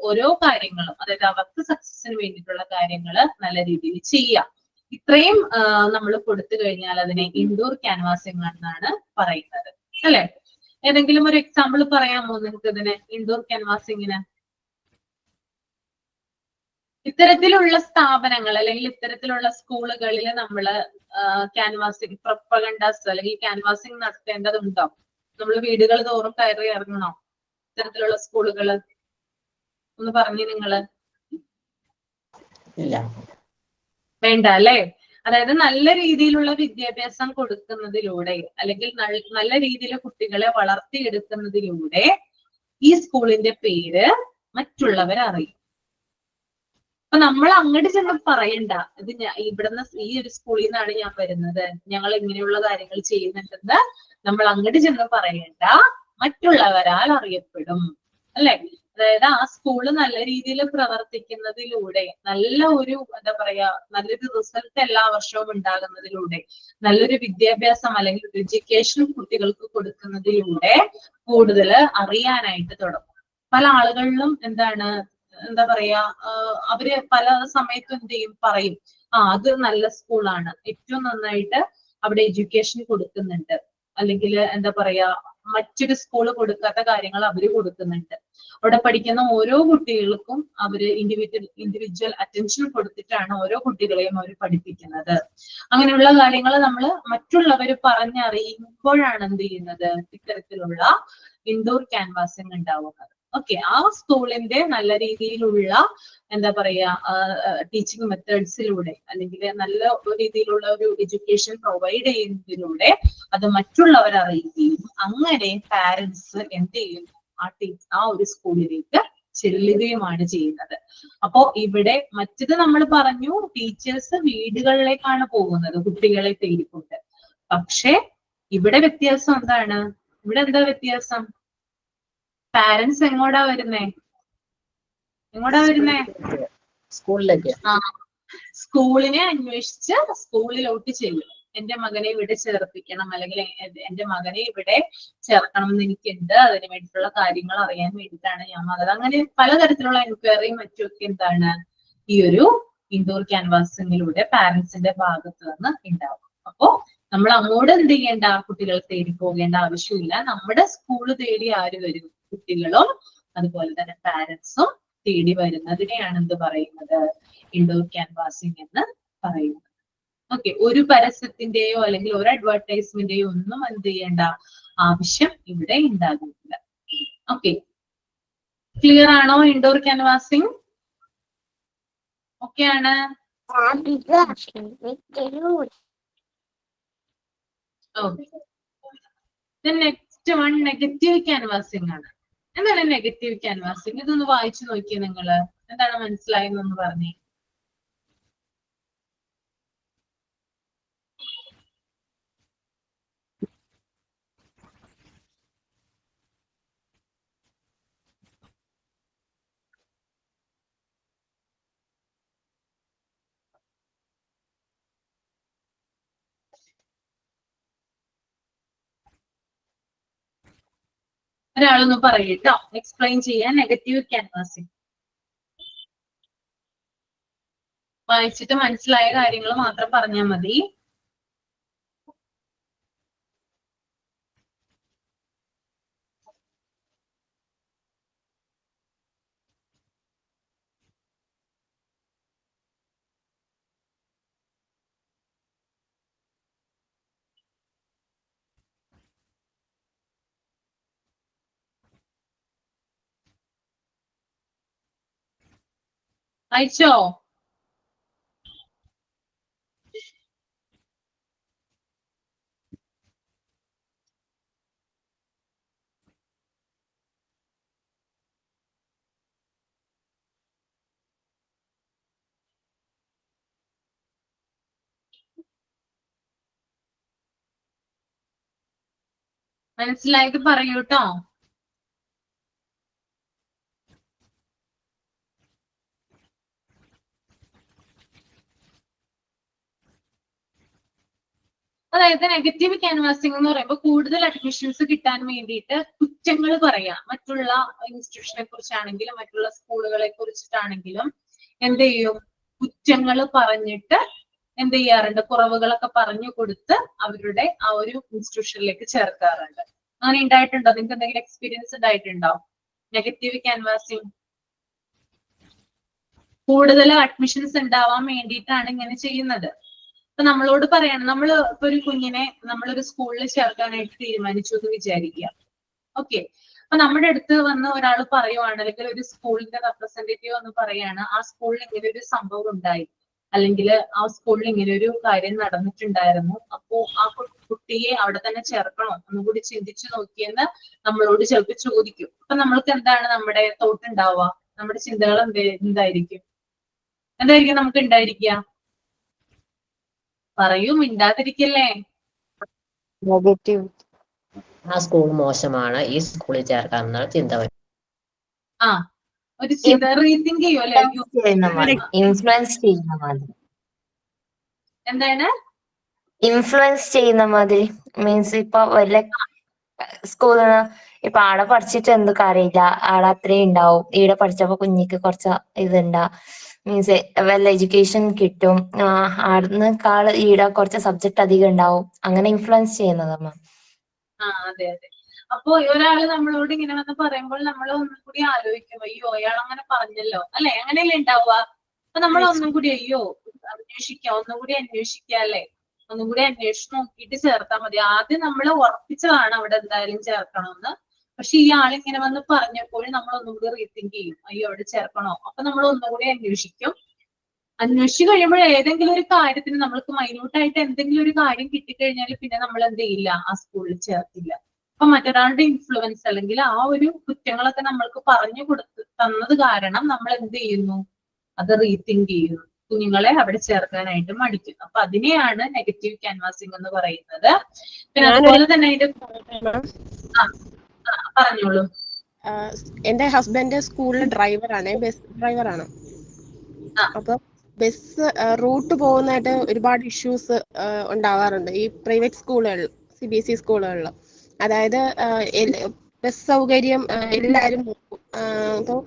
ഓരോ കാര്യങ്ങളും, അതായത് അവർക്ക് സക്സസിന് വേണ്ടിയിട്ടുള്ള കാര്യങ്ങൾ നല്ല രീതിയിൽ ചെയ്യുക. ഇത്രയും നമ്മൾ കൊടുത്തു കഴിഞ്ഞാൽ അതിനെ ഇൻഡോർ ക്യാൻവാസിംഗ് എന്നാണ് പറയുന്നത് അല്ലെ. ഏതെങ്കിലും ഒരു എക്സാമ്പിൾ പറയാമോ നിങ്ങൾക്ക് ഇതിന്, ഇൻഡോർ ക്യാൻവാസിങ്ങിന്? ഇത്തരത്തിലുള്ള സ്ഥാപനങ്ങൾ അല്ലെങ്കിൽ ഇത്തരത്തിലുള്ള സ്കൂളുകളിൽ നമ്മള് ക്യാൻവാസിംഗ്, പ്രൊപ്പഗൻഡാസ് അല്ലെങ്കിൽ ക്യാൻവാസിംഗ് നടത്തേണ്ടതുണ്ടോ? നമ്മൾ വീടുകൾ തോറും കയറി ഇറങ്ങണോ ഇത്തരത്തിലുള്ള സ്കൂളുകള്? ഒന്ന് പറഞ്ഞു നിങ്ങള്. വേണ്ട അല്ലെ. അതായത് നല്ല രീതിയിലുള്ള വിദ്യാഭ്യാസം കൊടുക്കുന്നതിലൂടെ അല്ലെങ്കിൽ നല്ല രീതിയിൽ കുട്ടികളെ വളർത്തിയെടുക്കുന്നതിലൂടെ ഈ സ്കൂളിന്റെ പേര് മറ്റുള്ളവർ അറിയും. അപ്പൊ നമ്മൾ അങ്ങോട്ട് ചെന്ന് പറയണ്ട, ഇത് ഇവിടുന്ന് ഈ ഒരു സ്കൂളിൽ നിന്നാണ് ഞാൻ വരുന്നത്, ഞങ്ങൾ ഇങ്ങനെയുള്ള കാര്യങ്ങൾ ചെയ്യുന്നുണ്ടെന്ന് നമ്മൾ അങ്ങോട്ട് ചെന്ന് പറയണ്ട, മറ്റുള്ളവരാൽ അറിയപ്പെടും അല്ലെ. അതായത് ആ സ്കൂള് നല്ല രീതിയിൽ പ്രവർത്തിക്കുന്നതിലൂടെ, നല്ല ഒരു എന്താ പറയാ നല്ലൊരു റിസൾട്ട് എല്ലാ വർഷവും ഉണ്ടാകുന്നതിലൂടെ, നല്ലൊരു വിദ്യാഭ്യാസം അല്ലെങ്കിൽ എഡ്യൂക്കേഷൻ കുട്ടികൾക്ക് കൊടുക്കുന്നതിലൂടെ കൂടുതൽ അറിയാനായിട്ട് തുടങ്ങും. പല ആളുകളിലും എന്താ പറയാ അവര് പല സമയത്തും എന്ത് ചെയ്യും, പറയും അത് നല്ല സ്കൂളാണ്, ഏറ്റവും നന്നായിട്ട് അവിടെ എഡ്യൂക്കേഷൻ കൊടുക്കുന്നുണ്ട്, അല്ലെങ്കിൽ എന്താ പറയാ മറ്റൊരു സ്കൂള് കൊടുക്കാത്ത കാര്യങ്ങൾ അവര് കൊടുക്കുന്നുണ്ട്. അവിടെ പഠിക്കുന്ന ഓരോ കുട്ടികൾക്കും അവര് ഇൻഡിവിജ്വൽ അറ്റൻഷൻ കൊടുത്തിട്ടാണ് ഓരോ കുട്ടികളെയും അവർ പഠിപ്പിക്കുന്നത്. അങ്ങനെയുള്ള കാര്യങ്ങൾ നമ്മൾ മറ്റുള്ളവര് പറഞ്ഞറിയുമ്പോഴാണ് എന്ത് ചെയ്യുന്നത്, ഇത്തരത്തിലുള്ള ഇൻഡോർ ക്യാൻവാസിംഗ് ഉണ്ടാവുന്നത്. ഓക്കെ, ആ സ്കൂളിന്റെ നല്ല രീതിയിലുള്ള എന്താ പറയാ ടീച്ചിങ് മെത്തേഡ്സിലൂടെ അല്ലെങ്കിൽ നല്ല രീതിയിലുള്ള ഒരു എഡ്യൂക്കേഷൻ പ്രൊവൈഡ് ചെയ്യുന്നതിലൂടെ അത് മറ്റുള്ളവരെ അറിയുകയും അങ്ങനെ പാരന്റ്സ് എന്ത് ചെയ്യും, ആ ഒരു സ്കൂളിലേക്ക് ചെല്ലുകയുമാണ് ചെയ്യുന്നത്. അപ്പോ ഇവിടെ മറ്റത് നമ്മൾ പറഞ്ഞു ടീച്ചേഴ്സ് വീടുകളിലേക്കാണ് പോകുന്നത് കുട്ടികളെ തേടിക്കൊണ്ട്. പക്ഷെ ഇവിടെ വ്യത്യാസം എന്താണ്? ഇവിടെ എന്താ വ്യത്യാസം? പാരന്റ്സ് എങ്ങോട്ടാ വരുന്നേ? സ്കൂളിലേക്ക്. സ്കൂളിനെ അന്വേഷിച്ച് സ്കൂളിലോട്ട് ചെല്ലും. എന്റെ മകനെ ഇവിടെ ചേർപ്പിക്കണം, അല്ലെങ്കിൽ എന്റെ മകനെ ഇവിടെ ചേർക്കണം എന്ന് എനിക്കുണ്ട്, അതിന് വേണ്ടിയിട്ടുള്ള കാര്യങ്ങൾ അറിയാൻ വേണ്ടിയിട്ടാണ് ഞാൻ വന്നത്. അങ്ങനെ പലതരത്തിലുള്ള എൻക്വയറിയും മറ്റുമൊക്കെ എന്താണ് ഈ ഒരു ഇൻഡോർ ക്യാൻവാസിങ്ങിലൂടെ പാരന്റ്സിന്റെ ഭാഗത്ത് നിന്ന് ഉണ്ടാവും. അപ്പോ നമ്മൾ അങ്ങോട്ട് എന്ത് ചെയ്യേണ്ട, കുട്ടികൾ തേടി പോകേണ്ട ആവശ്യമില്ല. നമ്മുടെ സ്കൂള് തേടി ആര് വരും? കുട്ടികളും അതുപോലെ തന്നെ പാരന്റ്സും തേടി വരുന്നതിനെയാണ് എന്ത് പറയുന്നത്, ഇൻഡോർ ക്യാൻവാസിംഗ് എന്ന് പറയുന്നത്. ഓക്കെ, ഒരു പരസ്യത്തിന്റെയോ അല്ലെങ്കിൽ ഒരു അഡ്വർടൈസ്മെന്റിന്റെയോ ഒന്നും എന്ത് ചെയ്യേണ്ട ആവശ്യം ഇവിടെ ഉണ്ടാകുന്നില്ല. ഓക്കെ, ക്ലിയർ ആണോ ഇൻഡോർ ക്യാൻവാസിംഗ്? ഓക്കെ ആണ്. നെക്സ്റ്റ് വൺ നെഗറ്റീവ് ക്യാൻവാസിംഗ് ആണ്. എന്താണ് നെഗറ്റീവ് ക്യാൻവാസിങ്? ഇതൊന്ന് വായിച്ചു നോക്കിയേ നിങ്ങള്. എന്താണ് മനസ്സിലായെന്നൊന്ന് പറഞ്ഞേ. ഒരാളൊന്ന് പറയട്ടോ, എക്സ്പ്ലെയിൻ ചെയ്യാൻ നെഗറ്റീവ് ക്യാൻവാസിങ്. വായിച്ചിട്ട് മനസ്സിലായ കാര്യങ്ങൾ മാത്രം പറഞ്ഞാൽ മതി. അയച്ചോ? മനസ്സിലായത് പറയൂട്ടോ. അതായത് നെഗറ്റീവ് ക്യാൻവാസിംഗ് എന്ന് പറയുമ്പോൾ കൂടുതൽ അഡ്മിഷൻസ് കിട്ടാൻ വേണ്ടിയിട്ട് കുറ്റങ്ങൾ പറയാം. മറ്റുള്ള ഇൻസ്റ്റിറ്റ്യൂഷനെ കുറിച്ചാണെങ്കിലും മറ്റുള്ള സ്കൂളുകളെ കുറിച്ചിട്ടാണെങ്കിലും എന്ത് ചെയ്യും? കുറ്റങ്ങൾ പറഞ്ഞിട്ട് എന്ത് ചെയ്യാറുണ്ട്? കുറവുകളൊക്കെ പറഞ്ഞു കൊടുത്ത് അവരുടെ ആ ഒരു ഇൻസ്റ്റിറ്റ്യൂഷനിലേക്ക് ചേർക്കാറുണ്ട്. അങ്ങനെ ഉണ്ടായിട്ടുണ്ടോ? നിങ്ങൾക്ക് എന്തെങ്കിലും എക്സ്പീരിയൻസ് ഉണ്ടായിട്ടുണ്ടോ നെഗറ്റീവ് ക്യാൻവാസിംഗ്? കൂടുതൽ അഡ്മിഷൻസ് ഉണ്ടാവാൻ വേണ്ടിയിട്ടാണ് ഇങ്ങനെ ചെയ്യുന്നത്. ഇപ്പൊ നമ്മളോട് പറയണം, നമ്മൾ ഇപ്പൊ ഒരു കുഞ്ഞിനെ നമ്മളൊരു സ്കൂളിൽ ചേർക്കാനായിട്ട് തീരുമാനിച്ചു എന്ന് വിചാരിക്കുക. ഓക്കെ, അപ്പൊ നമ്മുടെ അടുത്ത് വന്ന് ഒരാൾ പറയുവാണ്, അല്ലെങ്കിൽ ഒരു സ്കൂളിന്റെ റെപ്രസെന്റേറ്റീവ് വന്ന് പറയാണ്, ആ സ്കൂളിൽ ഇങ്ങനെ ഒരു സംഭവം ഉണ്ടായി, അല്ലെങ്കിൽ ആ സ്കൂളിൽ ഇങ്ങനെ ഒരു കാര്യം നടന്നിട്ടുണ്ടായിരുന്നു, അപ്പോ ആ കുട്ടിയെ അവിടെ തന്നെ ചേർക്കണോ, ഒന്നുകൂടി ചിന്തിച്ചു നോക്കിയെന്ന് നമ്മളോട് ചിലപ്പോൾ ചോദിക്കും. അപ്പൊ നമ്മൾക്ക് എന്താണ് നമ്മുടെ തോട്ട് ഉണ്ടാവുക? നമ്മുടെ ചിന്തകൾ എന്തായിരിക്കും നമുക്ക് ഉണ്ടായിരിക്കുക? പറയൂ, മിണ്ടാതിരിക്കല്ലേ. നെഗറ്റീവ്. ആ സ്കൂൾ മോശമാണ്, ഈ സ്കൂളിൽ ചേർക്കാമെന്നുള്ള ചിന്ത വരും. ആ, ഒരു ചിന്ത റീതിങ്ക് ചെയ്യും അല്ലെ? ഇൻഫ്ലുവൻസ് ചെയ്യുന്ന മാതിരി. എന്താണ് ഇൻഫ്ലുവൻസ് ചെയ്യുന്ന മാതിരി മീൻസ് ഇപ്പൊ വല്ല സ്കൂളിന് ഇപ്പൊ ആടെ പഠിച്ചിട്ട് എന്ത് കാര്യമില്ല, ആടെ അത്രയും ഉണ്ടാവും, ഈടെ പഠിച്ചപ്പോ കുഞ്ഞിക്ക് കുറച്ച് ഇതുണ്ടാ മീൻസ് വല്ല എഡ്യൂക്കേഷൻ കിട്ടും, ആടുന്നേക്കാള് ഈടെ കുറച്ച് സബ്ജക്ട് അധികം ഉണ്ടാവും, അങ്ങനെ ഇൻഫ്ലുവൻസ് ചെയ്യുന്നതമ്മ. ആ, അതെ അതെ. അപ്പൊ ഒരാള് നമ്മളോട് ഇങ്ങനെ വന്ന് പറയുമ്പോൾ നമ്മൾ ഒന്നും കൂടി ആലോചിക്കും, അയ്യോ അയാൾ അങ്ങനെ പറഞ്ഞല്ലോ അല്ലെ, അങ്ങനെയല്ലേ ഉണ്ടാവുക. അപ്പൊ നമ്മൾ ഒന്നും കൂടി അയ്യോ അന്വേഷിക്കാം, ഒന്നും കൂടി അന്വേഷിക്കാം അല്ലെ, ഒന്നും കൂടി അന്വേഷിച്ച് നോക്കിയിട്ട് ചേർത്താൽ മതി. ആദ്യം നമ്മൾ ഉറപ്പിച്ചതാണ് അവിടെ എന്തായാലും ചേർക്കണമെന്ന്. പക്ഷെ ഈ ആളിങ്ങനെ വന്ന് പറഞ്ഞപ്പോൾ നമ്മൾ ഒന്നും കൂടി റീതിങ്ക് ചെയ്യും, അയ്യോ അവിടെ ചേർക്കണോ. അപ്പൊ നമ്മൾ ഒന്നും കൂടി അന്വേഷിക്കും. അന്വേഷിച്ച് കഴിയുമ്പോൾ ഏതെങ്കിലും ഒരു കാര്യത്തിന് നമ്മൾക്ക് മൈന്യൂട്ടായിട്ട് എന്തെങ്കിലും ഒരു കാര്യം കിട്ടിക്കഴിഞ്ഞാൽ പിന്നെ നമ്മൾ എന്ത് ചെയ്യില്ല, ആ സ്കൂളിൽ ചേർത്തില്ല. അപ്പൊ മറ്റൊരാളുടെ ഇൻഫ്ലുവൻസ് അല്ലെങ്കിൽ ആ ഒരു കുറ്റങ്ങളൊക്കെ നമ്മൾക്ക് പറഞ്ഞു തന്നത് കാരണം നമ്മൾ എന്ത് ചെയ്യുന്നു? അത് റീതിങ്ക് ചെയ്യുന്നു, കുഞ്ഞുങ്ങളെ അവിടെ ചേർക്കാനായിട്ട് മടിക്കുന്നു. അപ്പൊ അതിനെയാണ് നെഗറ്റീവ് ക്യാൻവാസിംഗ് എന്ന് പറയുന്നത്. പിന്നെ അതുപോലെ തന്നെ അതിന്റെ പറഞ്ഞോളൂ. എന്റെ ഹസ്ബൻഡ് സ്കൂളിലെ ഡ്രൈവറാണ്, ബസ് ഡ്രൈവറാണ്. അപ്പൊ ബസ് റൂട്ട് പോകുന്നതായിട്ട് ഒരുപാട് ഇഷ്യൂസ് ഉണ്ടാവാറുണ്ട് ഈ പ്രൈവറ്റ് സ്കൂളുകളിൽ, CBSE സ്കൂളുകളിൽ. അതായത് ബസ് സൗകര്യം എല്ലാവരും നോക്കും. ഇപ്പോൾ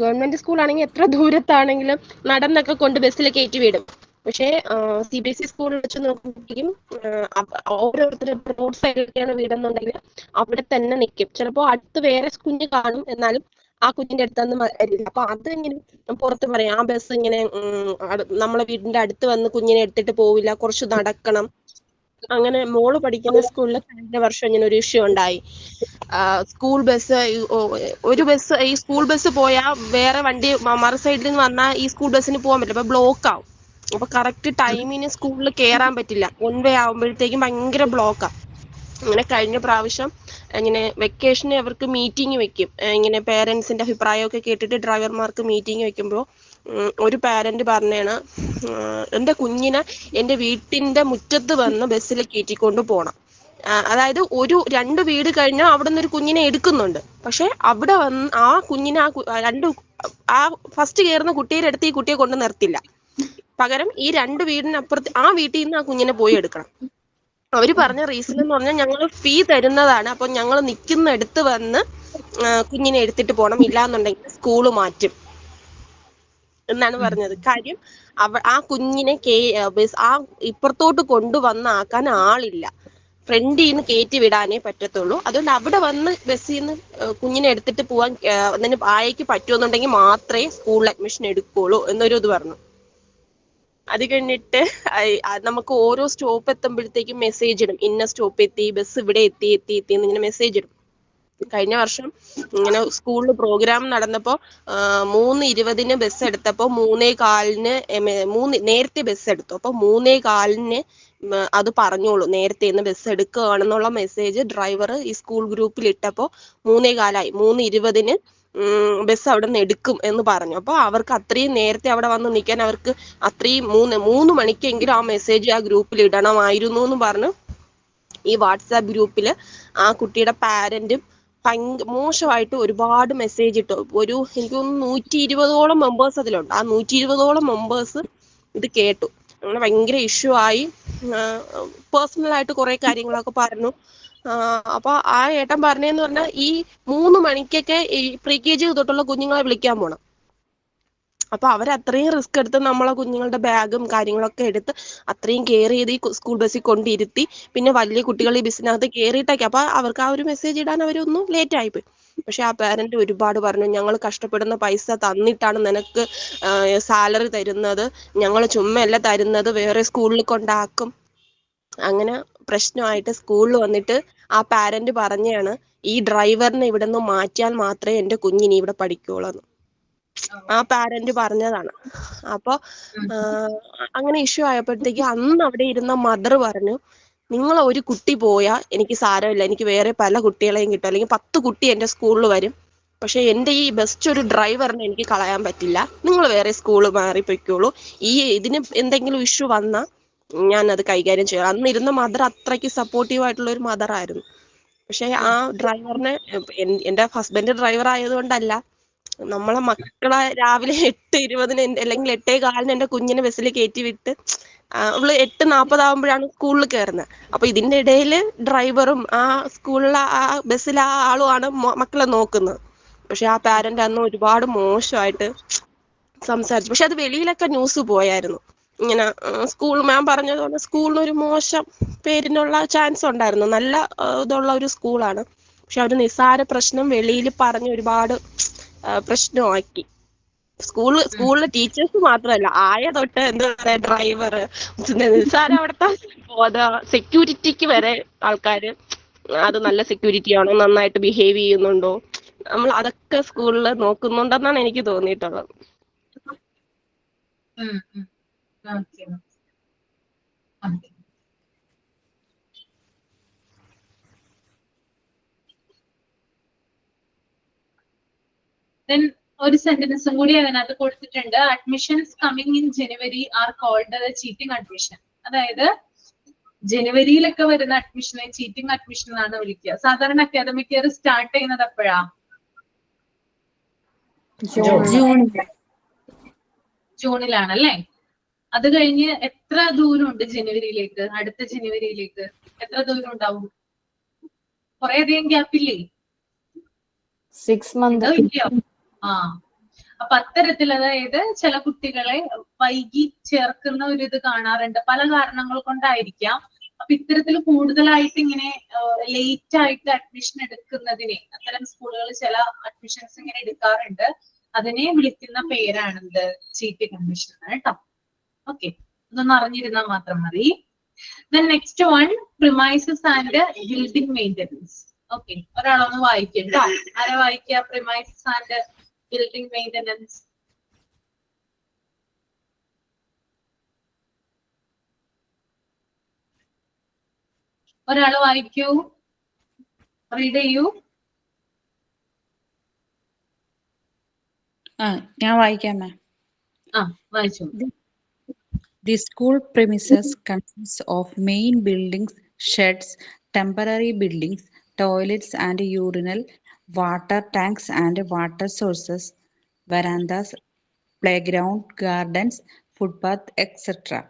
ഗവൺമെന്റ് സ്കൂളാണെങ്കിൽ എത്ര ദൂരത്താണെങ്കിലും നടന്നൊക്കെ കൊണ്ട് ബസ്സിൽ കയറ്റി വിടും. പക്ഷേ CBSE സ്കൂളിൽ വെച്ച് നോക്കുമ്പോഴേക്കും ഓരോരുത്തരും റോഡ് സൈഡിലൊക്കെയാണ് വീടെന്നുണ്ടെങ്കിൽ അവിടെ തന്നെ നിൽക്കും. ചിലപ്പോൾ അടുത്ത് വേറെ കുഞ്ഞ് കാണും, എന്നാലും ആ കുഞ്ഞിന്റെ അടുത്തൊന്നും വരില്ല. അപ്പൊ അത് ഇങ്ങനെ പുറത്ത് പറയാം, ആ ബസ് ഇങ്ങനെ നമ്മളെ വീടിന്റെ അടുത്ത് വന്ന് കുഞ്ഞിനെ എടുത്തിട്ട് പോവില്ല, കുറച്ച് നടക്കണം. അങ്ങനെ മോള് പഠിക്കുന്ന സ്കൂളിൽ കഴിഞ്ഞ വർഷം ഇങ്ങനെ ഒരു ഇഷ്യൂ ഉണ്ടായി. സ്കൂൾ ബസ്, ഒരു ബസ്, ഈ സ്കൂൾ ബസ് പോയാൽ വേറെ വണ്ടി മറു സൈഡിൽ നിന്ന് വന്നാൽ ഈ സ്കൂൾ ബസ്സിന് പോകാൻ പറ്റില്ല, അപ്പൊ ബ്ലോക്ക് ആവും. അപ്പൊ കറക്റ്റ് ടൈമിന് സ്കൂളിൽ കയറാൻ പറ്റില്ല, 1 വേ ആവുമ്പോഴത്തേക്കും ഭയങ്കര ബ്ലോക്കാ. അങ്ങനെ കഴിഞ്ഞ പ്രാവശ്യം ഇങ്ങനെ വെക്കേഷന് അവർക്ക് മീറ്റിംഗ് വെക്കും. ഇങ്ങനെ പേരൻസിന്റെ അഭിപ്രായമൊക്കെ കേട്ടിട്ട് ഡ്രൈവർമാർക്ക് മീറ്റിംഗ് വെക്കുമ്പോൾ ഒരു പാരന്റ് പറഞ്ഞാണ്, എൻ്റെ കുഞ്ഞിനെ എൻ്റെ വീട്ടിന്റെ മുറ്റത്ത് വന്ന് ബസ്സിൽ കയറ്റിക്കൊണ്ട് പോകണം. അതായത് 2 വീട് കഴിഞ്ഞാൽ അവിടെ നിന്ന് ഒരു കുഞ്ഞിനെ എടുക്കുന്നുണ്ട്. പക്ഷെ അവിടെ വന്ന് ആ കുഞ്ഞിനെ ആ ഫസ്റ്റ് കയറുന്ന കുട്ടിയുടെ അടുത്ത് ഈ കുട്ടിയെ കൊണ്ട് നിർത്തില്ല. പകരം ഈ 2 വീടിനപ്പുറത്ത് ആ വീട്ടിൽ നിന്ന് ആ കുഞ്ഞിനെ പോയി എടുക്കണം. അവര് പറഞ്ഞ റീസൺ എന്ന് പറഞ്ഞാൽ ഞങ്ങൾ ഫീ തരുന്നതാണ്, അപ്പൊ ഞങ്ങൾ നിൽക്കുന്നിടത്ത് വന്ന് കുഞ്ഞിനെ എടുത്തിട്ട് പോകണം, ഇല്ലാന്നുണ്ടെങ്കിൽ സ്കൂള് മാറ്റും എന്നാണ് പറഞ്ഞത്. കാര്യം ആ കുഞ്ഞിനെ ആ ഇപ്പുറത്തോട്ട് കൊണ്ടുവന്നാക്കാൻ ആളില്ല, ഫ്രണ്ടിൽ നിന്ന് കയറ്റി വിടാനേ പറ്റത്തുള്ളൂ. അതുകൊണ്ട് അവിടെ വന്ന് ബസ്സിൽ നിന്ന് കുഞ്ഞിനെ എടുത്തിട്ട് പോവാൻ അതിന് ആയക്ക് പറ്റുമെന്നുണ്ടെങ്കിൽ മാത്രമേ സ്കൂളിൽ അഡ്മിഷൻ എടുക്കുള്ളൂ എന്നൊരു ഇത് പറഞ്ഞു. അത് കഴിഞ്ഞിട്ട് നമുക്ക് ഓരോ സ്റ്റോപ്പ് എത്തുമ്പോഴത്തേക്കും മെസ്സേജ് ഇടും, ഇന്ന സ്റ്റോപ്പ് എത്തി, ബസ് ഇവിടെ എത്തി എന്നിങ്ങനെ മെസ്സേജ് ഇടും. കഴിഞ്ഞ വർഷം ഇങ്ങനെ സ്കൂളിൽ പ്രോഗ്രാം നടന്നപ്പോൾ 3:20 ബസ് എടുത്തപ്പോൾ 3:15 നേരത്തെ ബസ് എടുത്തു. അപ്പോൾ 3:15 അത് പറഞ്ഞോളൂ, നേരത്തെ ഇന്ന് ബസ് എടുക്കുകയാണെന്നുള്ള മെസ്സേജ് ഡ്രൈവർ ഈ സ്കൂൾ ഗ്രൂപ്പിൽ ഇട്ടപ്പോൾ 3:15 3:20 ബസ് അവിടെ നിന്ന് എടുക്കും എന്ന് പറഞ്ഞു. അപ്പോൾ അവർക്ക് അത്രയും നേരത്തെ അവിടെ വന്ന് നിൽക്കാൻ അവർക്ക് അത്രയും 3 മണിക്കെങ്കിലും ആ മെസ്സേജ് ആ ഗ്രൂപ്പിൽ ഇടണമായിരുന്നു എന്ന് പറഞ്ഞു ഈ വാട്സാപ്പ് ഗ്രൂപ്പിൽ ആ കുട്ടിയുടെ പാരന്റും മോശമായിട്ട് ഒരുപാട് മെസ്സേജ് ഇട്ടു. എനിക്ക് തോന്നുന്നു 120ഓളം മെമ്പേഴ്സ് അതിലുണ്ട്. ആ 120ഓളം മെമ്പേഴ്സ് ഇത് കേട്ടു. അങ്ങനെ ഭയങ്കര ഇഷ്യൂ ആയി. പേഴ്സണൽ ആയിട്ട് കുറെ കാര്യങ്ങളൊക്കെ പറഞ്ഞു. അപ്പൊ ആ ഏട്ടൻ പറഞ്ഞതെന്ന് പറഞ്ഞാൽ ഈ 3 മണിക്കൊക്കെ ഈ പ്രീ KG തൊട്ടുള്ള കുഞ്ഞുങ്ങളെ വിളിക്കാൻ പോണം. അപ്പൊ അവരത്രയും റിസ്ക് എടുത്ത് നമ്മളെ കുഞ്ഞുങ്ങളുടെ ബാഗും കാര്യങ്ങളൊക്കെ എടുത്ത് അത്രയും കെയർ ചെയ്ത് ഈ സ്കൂൾ ബസ്സിൽ കൊണ്ടിരുത്തി. പിന്നെ വലിയ കുട്ടികൾ ഈ ബസ്സിനകത്ത് കയറിയിട്ടൊക്കെ, അപ്പൊ അവർക്ക് ആ ഒരു മെസ്സേജ് ഇടാൻ അവരൊന്നും ലേറ്റ് ആയിപ്പോയി. പക്ഷെ ആ പാരന്റ് ഒരുപാട് പറഞ്ഞു, ഞങ്ങൾ കഷ്ടപ്പെടുന്ന പൈസ തന്നിട്ടാണ് നിനക്ക് സാലറി തരുന്നത്, ഞങ്ങൾ ചുമ്മയല്ല തരുന്നത്, വേറെ സ്കൂളിൽ കൊണ്ടാക്കും. അങ്ങനെ പ്രശ്നമായിട്ട് സ്കൂളിൽ വന്നിട്ട് ആ പാരന്റ് പറഞ്ഞാണ്, ഈ ഡ്രൈവറിനെ ഇവിടെ നിന്ന് മാറ്റിയാൽ മാത്രമേ എൻ്റെ കുഞ്ഞിനി ഇവിടെ പഠിക്കുള്ളൂ. ആ പാരന്റ് പറഞ്ഞതാണ്. അപ്പൊ അങ്ങനെ ഇഷ്യൂ ആയപ്പോഴത്തേക്ക് അന്ന് അവിടെ ഇരുന്ന മദർ പറഞ്ഞു, നിങ്ങൾ ഒരു കുട്ടി പോയാ എനിക്ക് സാരമില്ല, എനിക്ക് വേറെ പല കുട്ടികളെയും കിട്ടും, അല്ലെങ്കിൽ 10 കുട്ടി എൻ്റെ സ്കൂളിൽ വരും, പക്ഷെ എൻ്റെ ഈ ബെസ്റ്റ് ഒരു ഡ്രൈവറിനെ എനിക്ക് കളയാൻ പറ്റില്ല, നിങ്ങൾ വേറെ സ്കൂള് മാറിപ്പോയിക്കോളൂ, ഇതിന് എന്തെങ്കിലും ഇഷ്യൂ വന്നാൽ ഞാൻ അത് കൈകാര്യം ചെയ്യാം. അന്ന് ഇരുന്ന മദർ അത്രയ്ക്ക് സപ്പോർട്ടീവ് ആയിട്ടുള്ള ഒരു മദർ ആയിരുന്നു. പക്ഷെ ആ ഡ്രൈവറിനെ, എൻ്റെ ഹസ്ബൻഡ് ഡ്രൈവർ ആയതുകൊണ്ടല്ല, നമ്മളെ മക്കളെ രാവിലെ 8:20 അല്ലെങ്കിൽ 8:15 എൻ്റെ കുഞ്ഞിനെ ബസ്സിൽ കയറ്റി വിട്ട് അവള് 8:40 ആകുമ്പോഴാണ് സ്കൂളിൽ കയറുന്നത്. അപ്പൊ ഇതിന്റെ ഇടയിൽ ഡ്രൈവറും ആ സ്കൂളിലെ ആ ബസ്സിലെ ആ ആളുമാണ് മക്കളെ നോക്കുന്നത്. പക്ഷെ ആ പാരന്റ് അന്ന് ഒരുപാട് മോശമായിട്ട് സംസാരിച്ചു. പക്ഷെ അത് വെളിയിലൊക്കെ ന്യൂസ് പോയായിരുന്നു. ഇങ്ങനെ സ്കൂൾ മാം പറഞ്ഞതുപോലെ സ്കൂളിന് ഒരു മോശം പേരിനുള്ള ചാൻസ് ഉണ്ടായിരുന്നു. നല്ല ഇതുള്ള ഒരു സ്കൂളാണ്. പക്ഷെ അവർ നിസ്സാര പ്രശ്നം വെളിയിൽ പറഞ്ഞ് ഒരുപാട് പ്രശ്നമാക്കി. സ്കൂളിലെ ടീച്ചേഴ്സ് മാത്രമല്ല, ആയ തൊട്ട് എന്താ പറയാ ഡ്രൈവർ, നിസ്സാരം അവിടുത്തെ സെക്യൂരിറ്റിക്ക് വരെ ആൾക്കാര് അത് നല്ല സെക്യൂരിറ്റി ആണോ, നന്നായിട്ട് ബിഹേവ് ചെയ്യുന്നുണ്ടോ, നമ്മൾ അതൊക്കെ സ്കൂളിൽ നോക്കുന്നുണ്ടെന്നാണ് എനിക്ക് തോന്നിയിട്ടുള്ളത്. ഒരു സെന്റൻസും കൂടി അതിനകത്ത് കൊടുത്തിട്ടുണ്ട്. Admissions coming in January are called cheating admission. അതായത് ജനുവരിയിലൊക്കെ വരുന്ന അഡ്മിഷനെ ചീറ്റിംഗ് അഡ്മിഷൻ എന്നാണ് വിളിക്കുക. സാധാരണ അക്കാദമിക് ഇയർ സ്റ്റാർട്ട് ചെയ്യുന്നത് എപ്പോഴാ? ജൂണിലാണല്ലേ. അത് കഴിഞ്ഞ് എത്ര ദൂരമുണ്ട് ജനുവരിയിലേക്ക്? അടുത്ത ജനുവരിയിലേക്ക് എത്ര ദൂരം ഉണ്ടാവും? കുറെ അധികം ഗ്യാപ്പില്ലേ? 6 months. ഇല്ലയോ? അപ്പൊ അത്തരത്തിൽ, അതായത് ചില കുട്ടികളെ വൈകി ചേർക്കുന്ന ഒരു ഇത് കാണാറുണ്ട്, പല കാരണങ്ങൾ കൊണ്ടായിരിക്കാം. അപ്പൊ ഇത്തരത്തിൽ കൂടുതലായിട്ട് ഇങ്ങനെ ലേറ്റ് ആയിട്ട് അഡ്മിഷൻ എടുക്കുന്നതിനെ, അത്തരം സ്കൂളുകൾ ചില അഡ്മിഷൻസ് ഇങ്ങനെ എടുക്കാറുണ്ട്, അതിനെ വിളിക്കുന്ന പേരാണെന്ത്? ചീറ്റിംഗ് അഡ്മിഷൻ കേട്ടോ. ഓക്കെ, ഇതൊന്ന് അറിഞ്ഞിരുന്നാൽ മാത്രം മതി. Then next one, premises and building maintenance. Okay, ഒരാളൊന്ന് വായിക്കും കേട്ടോ. ആരാ വായിക്കുക? premises and building maintenance. ഒരാൾ വായിക്കൂ, റീഡ് ചെയ്യൂ. ഞാൻ വായിക്കാം മാം. വായിച്ചു. The school premises consists of main buildings, sheds, temporary buildings, toilets and urinal, water tanks and water sources, verandas, playground, gardens, footpath, etc.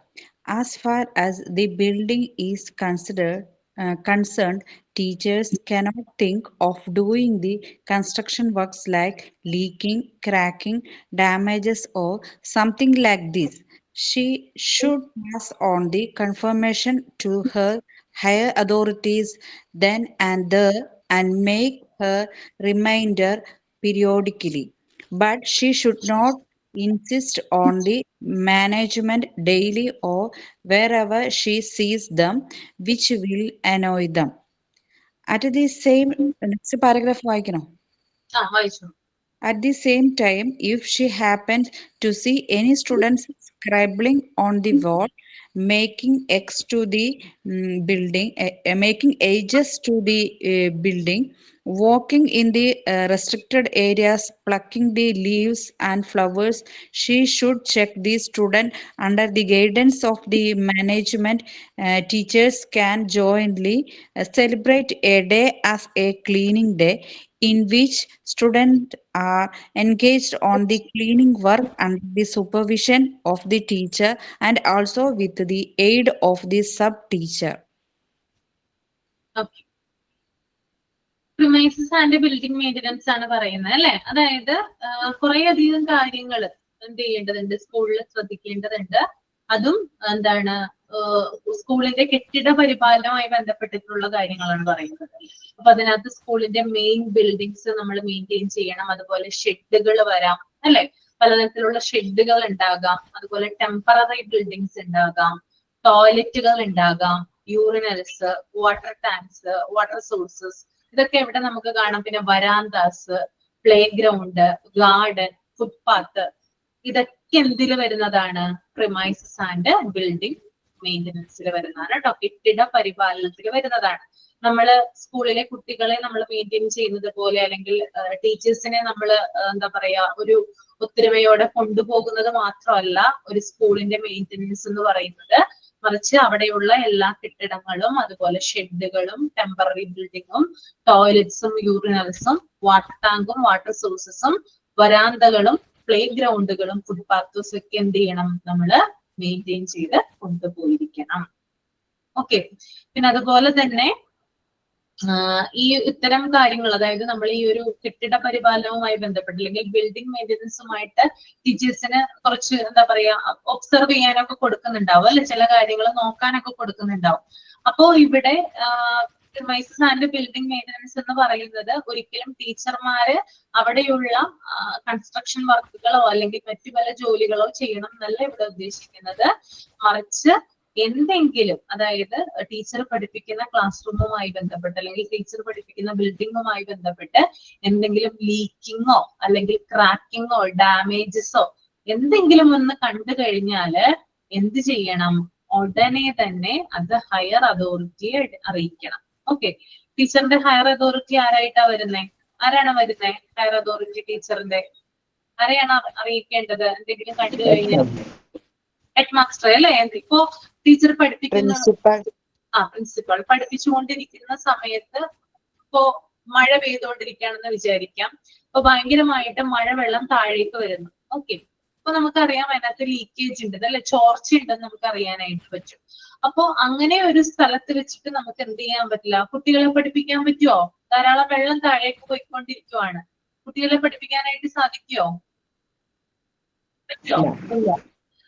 As far as the building is concerned, teachers cannot think of doing the construction works like leaking, cracking, damages, or something like this. She should pass on the confirmation to her higher authorities then and there and make her reminder periodically. But she should not insist on the management daily or wherever she sees them, which will annoy them. At the same, next paragraph വായിക്കണോ? വായിച്ചു. At the same time, if she happens to see any students scribbling on the wall, making X to the building, making edges to the building, walking in the restricted areas, plucking the leaves and flowers, she should check the student under the guidance of the management. Teachers can jointly celebrate a day as a cleaning day in which students are engaged on the cleaning work under the supervision of the teacher and also with the aid of the sub teacher. Okay. Premises and building maintenance ആണ് പറയുന്നത് അല്ലെ. അതായത് കുറെ അധികം കാര്യങ്ങൾ എന്ത് ചെയ്യേണ്ടതുണ്ട്, സ്കൂളിൽ ശ്രദ്ധിക്കേണ്ടതുണ്ട്. അതും എന്താണ്, സ്കൂളിന്റെ കെട്ടിട പരിപാലനവുമായി ബന്ധപ്പെട്ടിട്ടുള്ള കാര്യങ്ങളാണ് പറയുന്നത്. അപ്പൊ അതിനകത്ത് സ്കൂളിന്റെ മെയിൻ ബിൽഡിങ്സ് നമ്മൾ മെയിൻറ്റെയിൻ ചെയ്യണം. അതുപോലെ ഷെഡുകൾ വരാം അല്ലെ, പലതരത്തിലുള്ള ഷെഡുകൾ ഉണ്ടാകാം. അതുപോലെ ടെമ്പററി ബിൽഡിങ്സ് ഉണ്ടാകാം, ടോയ്ലറ്റുകൾ ഉണ്ടാകാം, urinals, water tanks, water sources, ഇതൊക്കെ ഇവിടെ നമുക്ക് കാണാം. പിന്നെ വരാന്താസ്, പ്ലേ ഗ്രൗണ്ട്, ഗാർഡൻ, ഫുട്പാത്ത്, ഇതൊക്കെ എന്തിൽ വരുന്നതാണ്? പ്രിമൈസസ് ആൻഡ് ബിൽഡിംഗ് മെയിൻ്റനൻസിൽ വരുന്നതാണ് കേട്ടോ, കെട്ടിട പരിപാലനത്തിൽ വരുന്നതാണ്. നമ്മള് സ്കൂളിലെ കുട്ടികളെ നമ്മൾ മെയിൻറ്റെയിൻ ചെയ്യുന്നത് പോലെ, അല്ലെങ്കിൽ ടീച്ചേഴ്സിനെ നമ്മൾ എന്താ പറയാ, ഒരു ഒത്തൊരുമയോടെ കൊണ്ടുപോകുന്നത് മാത്രമല്ല ഒരു സ്കൂളിന്റെ മെയിൻ്റനൻസ് എന്ന് പറയുന്നത്. മറിച്ച് അവിടെയുള്ള എല്ലാ കെട്ടിടങ്ങളും, അതുപോലെ ഷെഡുകളും, ടെമ്പററി ബിൽഡിങ്ങും, ടോയ്ലറ്റ്സും, യൂറിനൽസും, വാട്ടർ ടാങ്കും, വാട്ടർ സോഴ്സസും, വരാന്തകളും, പ്ലേ ഗ്രൗണ്ടുകളും, ഫുട്പാത്തും ഒക്കെ എന്ത് ചെയ്യണം? നമ്മള് മെയിൻറ്റെയിൻ ചെയ്ത് കൊണ്ടുപോയിരിക്കണം. ഓക്കെ. പിന്നെ അതുപോലെ തന്നെ ഈ ഇത്തരം കാര്യങ്ങൾ, അതായത് നമ്മൾ ഈ ഒരു കെട്ടിട പരിപാലനവുമായി ബന്ധപ്പെട്ട് അല്ലെങ്കിൽ ബിൽഡിംഗ് മെയിൻ്റനൻസുമായിട്ട് ടീച്ചേഴ്സിന് കുറച്ച് എന്താ പറയാ ഒബ്സർവ് ചെയ്യാനൊക്കെ കൊടുക്കുന്നുണ്ടാവും അല്ലെ, ചില കാര്യങ്ങൾ നോക്കാനൊക്കെ കൊടുക്കുന്നുണ്ടാവും. അപ്പോ ഇവിടെ പ്രിമൈസസ് ആൻഡ് ബിൽഡിംഗ് മെയിൻ്റനൻസ് എന്ന് പറയുന്നത് ഒരിക്കലും ടീച്ചർമാര് അവിടെയുള്ള കൺസ്ട്രക്ഷൻ വർക്കുകളോ അല്ലെങ്കിൽ മറ്റു പല ജോലികളോ ചെയ്യണം എന്നല്ല ഇവിടെ ഉദ്ദേശിക്കുന്നത്. മറിച്ച് എന്തെങ്കിലും, അതായത് ടീച്ചർ പഠിപ്പിക്കുന്ന ക്ലാസ് റൂമുമായി ബന്ധപ്പെട്ട് അല്ലെങ്കിൽ ടീച്ചർ പഠിപ്പിക്കുന്ന ബിൽഡിങ്ങുമായി ബന്ധപ്പെട്ട് എന്തെങ്കിലും ലീക്കിങ്ങോ അല്ലെങ്കിൽ ക്രാക്കിങ്ങോ ഡാമേജസോ എന്തെങ്കിലും ഒന്ന് കണ്ടു കഴിഞ്ഞാല് എന്ത് ചെയ്യണം? ഉടനെ തന്നെ അത് ഹയർ അതോറിറ്റിയെ അറിയിക്കണം. ഓക്കെ. ടീച്ചറിന്റെ ഹയർ അതോറിറ്റി ആരായിട്ടാ വരുന്നേ? ആരാണ് വരുന്നേ ഹയർ അതോറിറ്റി? ടീച്ചറിന്റെ ആരെയാണ് അറിയിക്കേണ്ടത്? എന്തെങ്കിലും കണ്ടു കഴിഞ്ഞാൽ ഹെഡ് മാസ്റ്റർ അല്ലേ? ഇപ്പോ ടീച്ചർ പഠിപ്പിക്കുന്ന പ്രിൻസിപ്പൾ പഠിപ്പിച്ചുകൊണ്ടിരിക്കുന്ന സമയത്ത് ഇപ്പോ മഴ പെയ്തുകൊണ്ടിരിക്കുകയാണെന്ന് വിചാരിക്കാം. അപ്പൊ ഭയങ്കരമായിട്ട് മഴവെള്ളം താഴേക്ക് വരുന്നു. ഓക്കെ. അപ്പൊ നമുക്കറിയാം അതിനകത്ത് ലീക്കേജ് ഉണ്ട് അല്ലെ, ചോർച്ച ഉണ്ടെന്ന് നമുക്ക് അറിയാനായിട്ട് പറ്റും. അപ്പോ അങ്ങനെ ഒരു സ്ഥലത്ത് വെച്ചിട്ട് നമുക്ക് എന്ത് ചെയ്യാൻ പറ്റില്ല? കുട്ടികളെ പഠിപ്പിക്കാൻ പറ്റുമോ? ധാരാളം വെള്ളം താഴേക്ക് പോയിക്കൊണ്ടിരിക്കുവാണ്. കുട്ടികളെ പഠിപ്പിക്കാനായിട്ട് സാധിക്കുമോ? പറ്റുമോ?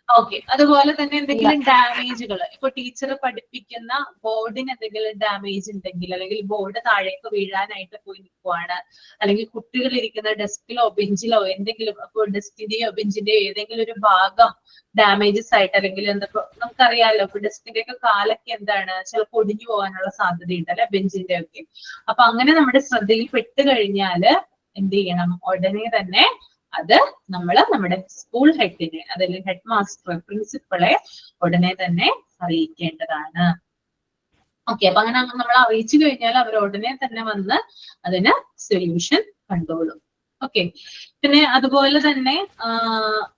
ഓക്കെ. അതുപോലെ തന്നെ എന്തെങ്കിലും ഡാമേജുകൾ, ഇപ്പൊ ടീച്ചർ പഠിപ്പിക്കുന്ന ബോർഡിന് എന്തെങ്കിലും ഡാമേജ് ഉണ്ടെങ്കിൽ, അല്ലെങ്കിൽ ബോർഡ് താഴേക്ക് വീഴാനായിട്ട് പോയി നിൽക്കുവാണ്, അല്ലെങ്കിൽ കുട്ടികൾ ഇരിക്കുന്ന ഡെസ്കിലോ ബെഞ്ചിലോ എന്തെങ്കിലും, അപ്പോൾ ഡെസ്കിന്റെയോ ബെഞ്ചിന്റെയോ ഏതെങ്കിലും ഒരു ഭാഗം ഡാമേജസ് ആയിട്ട്, അല്ലെങ്കിൽ എന്താ നമുക്കറിയാലോ ഇപ്പൊ ഡെസ്കിന്റെ ഒക്കെ കാലൊക്കെ എന്താണ് ചിലപ്പോൾ ഒടിഞ്ഞു പോകാനുള്ള സാധ്യതയുണ്ട് അല്ലെ, ബെഞ്ചിന്റെ ഒക്കെ. അപ്പൊ അങ്ങനെ നമ്മുടെ ശ്രദ്ധയിൽ പെട്ട് കഴിഞ്ഞാല് എന്ത് ചെയ്യണം? ഉടനെ തന്നെ അത് നമ്മുടെ സ്കൂൾ ഹെഡിനെ, അതല്ലെങ്കിൽ ഹെഡ് മാസ്റ്റർ, പ്രിൻസിപ്പളെ ഉടനെ തന്നെ അറിയിക്കേണ്ടതാണ്. ഓക്കെ, അപ്പൊ അങ്ങനെ നമ്മൾ അറിയിച്ചു കഴിഞ്ഞാൽ അവർ ഉടനെ തന്നെ വന്ന് അതിന് സൊല്യൂഷൻ കണ്ടോളും. ഓക്കെ, പിന്നെ അതുപോലെ തന്നെ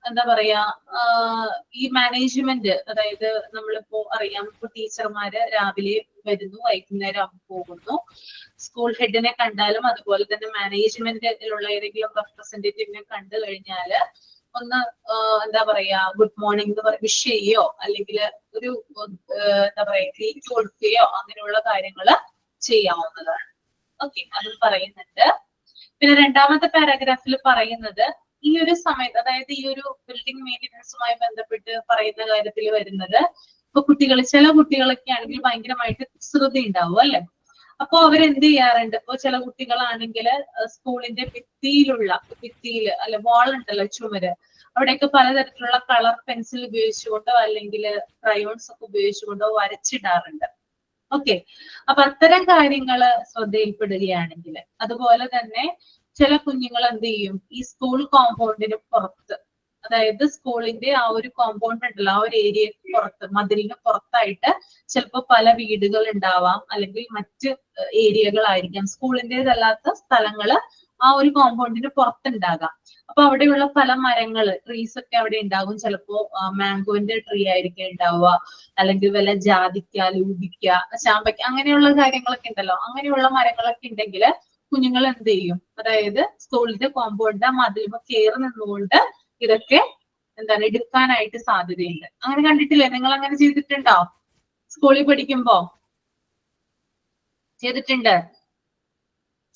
എന്താ പറയാ, ഈ മാനേജ്മെന്റ്, അതായത് നമ്മളിപ്പോ അറിയാം, ഇപ്പൊ ടീച്ചർമാര് രാവിലെ വരുന്നു, വൈകുന്നേരം പോകുന്നു. സ്കൂൾ ഹെഡിനെ കണ്ടാലും അതുപോലെ തന്നെ മാനേജ്മെന്റിലുള്ള ഏതെങ്കിലും റെപ്രസെന്റേറ്റീവിനെ കണ്ടു കഴിഞ്ഞാല് ഒന്ന് എന്താ പറയാ, ഗുഡ് മോർണിംഗ് എന്ന് വിഷ് ചെയ്യോ അല്ലെങ്കിൽ ഒരു എന്താ പറയാ ഗ്രീറ്റ് കൊടുക്കുകയോ അങ്ങനെയുള്ള കാര്യങ്ങൾ ചെയ്യാവുന്നതാണ്. ഓക്കെ, അത് പറയുന്നുണ്ട്. പിന്നെ രണ്ടാമത്തെ പാരാഗ്രാഫിൽ പറയുന്നത് ഈ ഒരു സമയത്ത്, അതായത് ഈ ഒരു ബിൽഡിംഗ് മെയിൻ്റെനൻസുമായി ബന്ധപ്പെട്ട് പറയുന്ന കാര്യത്തിൽ വരുന്നത്, ഇപ്പൊ കുട്ടികൾ, ചില കുട്ടികളൊക്കെ ആണെങ്കിൽ ഭയങ്കരമായിട്ട് കുസൃതി ഉണ്ടാവും അല്ലെ. അപ്പൊ അവരെന്ത് ചെയ്യാറുണ്ട്, ഇപ്പൊ ചില കുട്ടികളാണെങ്കിൽ സ്കൂളിന്റെ ഭിത്തിയിൽ അല്ലെ, വാൾ ഉണ്ടല്ലോ, ചുമര്, അവിടെയൊക്കെ പലതരത്തിലുള്ള കളർ പെൻസിൽ ഉപയോഗിച്ചുകൊണ്ടോ അല്ലെങ്കിൽ ക്രയോൺസ് ഒക്കെ ഉപയോഗിച്ചുകൊണ്ടോ വരച്ചിടാറുണ്ട്. ഓക്കെ, അപ്പൊ അത്തരം കാര്യങ്ങള് ശ്രദ്ധയിൽപ്പെടുകയാണെങ്കിൽ, അതുപോലെ തന്നെ ചില കുഞ്ഞുങ്ങൾ എന്ത് ചെയ്യും, ഈ സ്കൂൾ കോമ്പൗണ്ടിന് പുറത്ത്, അതായത് സ്കൂളിന്റെ ആ ഒരു കോമ്പൗണ്ട് ഉണ്ടല്ലോ, ആ ഒരു ഏരിയക്ക് പുറത്ത്, മതിലിന് പുറത്തായിട്ട് ചിലപ്പോൾ പല വീടുകൾ ഉണ്ടാവാം, അല്ലെങ്കിൽ മറ്റ് ഏരിയകളായിരിക്കാം, സ്കൂളിൻ്റെതല്ലാത്ത സ്ഥലങ്ങള് ആ ഒരു കോമ്പൗണ്ടിന് പുറത്തുണ്ടാകാം. അപ്പൊ അവിടെയുള്ള പല മരങ്ങള്, ട്രീസ് ഒക്കെ അവിടെ ഉണ്ടാകും. ചിലപ്പോ മാംഗോന്റെ ട്രീ ആയിരിക്കും ഉണ്ടാവുക, അല്ലെങ്കിൽ വല്ല ജാതിക്ക, ലൂബിക്ക, ചാമ്പയ്ക്ക, അങ്ങനെയുള്ള കാര്യങ്ങളൊക്കെ ഉണ്ടല്ലോ. അങ്ങനെയുള്ള മരങ്ങളൊക്കെ ഉണ്ടെങ്കിൽ കുഞ്ഞുങ്ങൾ എന്ത് ചെയ്യും, അതായത് സ്കൂളിന്റെ കോമ്പൗണ്ട് മതിലുമ കയറി നിന്നുകൊണ്ട് ഇതൊക്കെ എന്താണ് എടുക്കാനായിട്ട് സാധ്യതയുണ്ട്. അങ്ങനെ കണ്ടിട്ടില്ലേ? നിങ്ങൾ അങ്ങനെ ചെയ്തിട്ടുണ്ടോ സ്കൂളിൽ പഠിക്കുമ്പോ? ചെയ്തിട്ടുണ്ട്.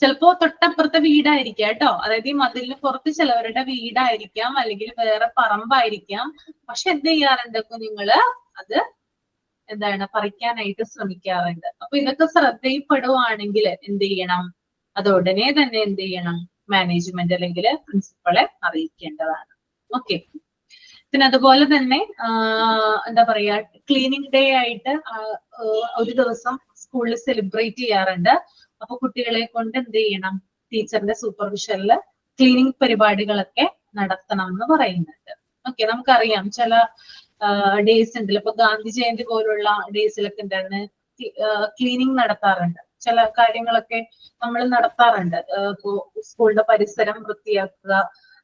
ചിലപ്പോ തൊട്ടപ്പുറത്തെ വീടായിരിക്കാം കേട്ടോ, അതായത് ഈ മതിലിന് പുറത്ത് ചിലവരുടെ വീടായിരിക്കാം, അല്ലെങ്കിൽ വേറെ പറമ്പായിരിക്കാം. പക്ഷെ എന്ത് ചെയ്യാറുണ്ട് കുഞ്ഞുങ്ങള്, അത് എന്താണ് പറിക്കാനായിട്ട് ശ്രമിക്കാറുണ്ട്. അപ്പൊ ഇതൊക്കെ ശ്രദ്ധയിൽപ്പെടുവാണെങ്കിൽ എന്ത് ചെയ്യണം, അത് ഉടനെ തന്നെ എന്ത് ചെയ്യണം, മാനേജ്മെന്റ് അല്ലെങ്കിൽ പ്രിൻസിപ്പളെ അറിയിക്കേണ്ടതാണ്. ഓക്കെ, പിന്നെ അതുപോലെ തന്നെ എന്താ പറയാ, ക്ലീനിങ് ഡേ ആയിട്ട് ഒരു ദിവസം സ്കൂളിൽ സെലിബ്രേറ്റ് ചെയ്യാറുണ്ട്. അപ്പൊ കുട്ടികളെ കൊണ്ട് എന്ത് ചെയ്യണം, ടീച്ചറിന്റെ സൂപ്പർവിഷനിൽ ക്ലീനിങ് പരിപാടികളൊക്കെ നടത്തണം എന്ന് പറയുന്നുണ്ട്. ഓക്കെ, നമുക്കറിയാം ചില ഡേയ്സ് ഉണ്ടല്ലോ, ഇപ്പൊ ഗാന്ധി ജയന്തി പോലുള്ള ഡേയ്സിലൊക്കെ എന്താണ് ക്ലീനിങ് നടത്താറുണ്ട്. ചില കാര്യങ്ങളൊക്കെ നമ്മൾ നടത്താറുണ്ട്. ഇപ്പോ സ്കൂളിന്റെ പരിസരം വൃത്തിയാക്കുക,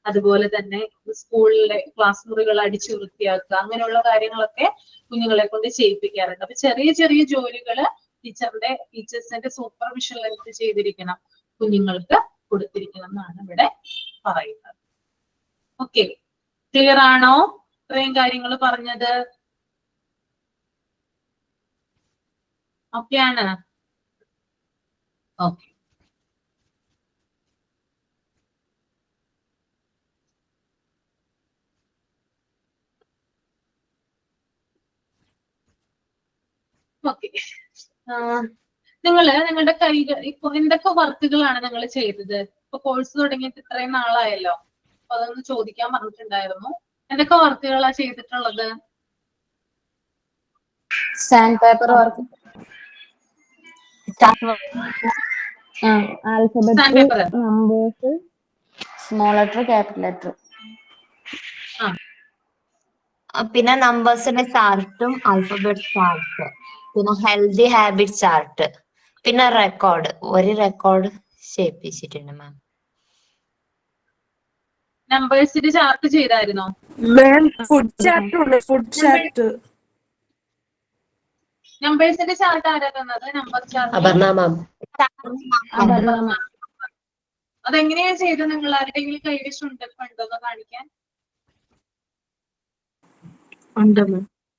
അതുപോലെ തന്നെ സ്കൂളിലെ ക്ലാസ് മുറികൾ അടിച്ചു വൃത്തിയാക്കുക, അങ്ങനെയുള്ള കാര്യങ്ങളൊക്കെ കുഞ്ഞുങ്ങളെ കൊണ്ട് ചെയ്യിപ്പിക്കാറുണ്ട്. അപ്പൊ ചെറിയ ചെറിയ ജോലികള് ടീച്ചേഴ്സിന്റെ സൂപ്പർവിഷനിൽ എന്ത് ചെയ്തിരിക്കണം, കുഞ്ഞുങ്ങൾക്ക് കൊടുത്തിരിക്കണം എന്നാണ് ഇവിടെ പറയുന്നത്. ഓക്കെ, ക്ലിയർ ആണോ ഇത്രയും കാര്യങ്ങൾ പറഞ്ഞത്? ഓക്കെ ആണ്? Okay, okay. നിങ്ങളുടെ കൈകൾ ഇപ്പൊ എന്തൊക്കെ വർക്കുകളാണ് നിങ്ങൾ ചെയ്തത്? ഇപ്പൊ കോഴ്സ് തുടങ്ങിയിട്ട് ഇത്രയും നാളായല്ലോ, അപ്പൊ അതൊന്ന് ചോദിക്കാൻ പറഞ്ഞിട്ടുണ്ടായിരുന്നു. എന്തൊക്കെ വർക്കുകളാ ചെയ്തിട്ടുള്ളത്? Sand paper work, alphabet, numbers, small letter, capital letter. പിന്നെ നമ്പേഴ്സിന്റെ ചാർട്ടും ആൽഫബറ്റ് ചാർട്ട്, പിന്നെ ഹെൽത്തി ഹാബിറ്റ് ചാർട്ട്, പിന്നെ ഒരു റെക്കോർഡ് ചെയ്യിപ്പിച്ചിട്ടുണ്ട് മാം. നമ്പേഴ്സിന്റെ ചാർട്ട് ചെയ്തായിരുന്നോ? ഫുഡ് ചാർട്ട് ഉണ്ട്, ഫുഡ് ചാർട്ട്. നമ്പേഴ്സിന്റെ ചാർട്ട് ആരാ തന്നത്? നമ്പർ ചാർട്ട് അപർണ മാം. അതെങ്ങനെയാ ചെയ്തത്? നിങ്ങൾ ആരുടെയെങ്കിലും കൈവശം ഉണ്ടോ കാണിക്കാൻ?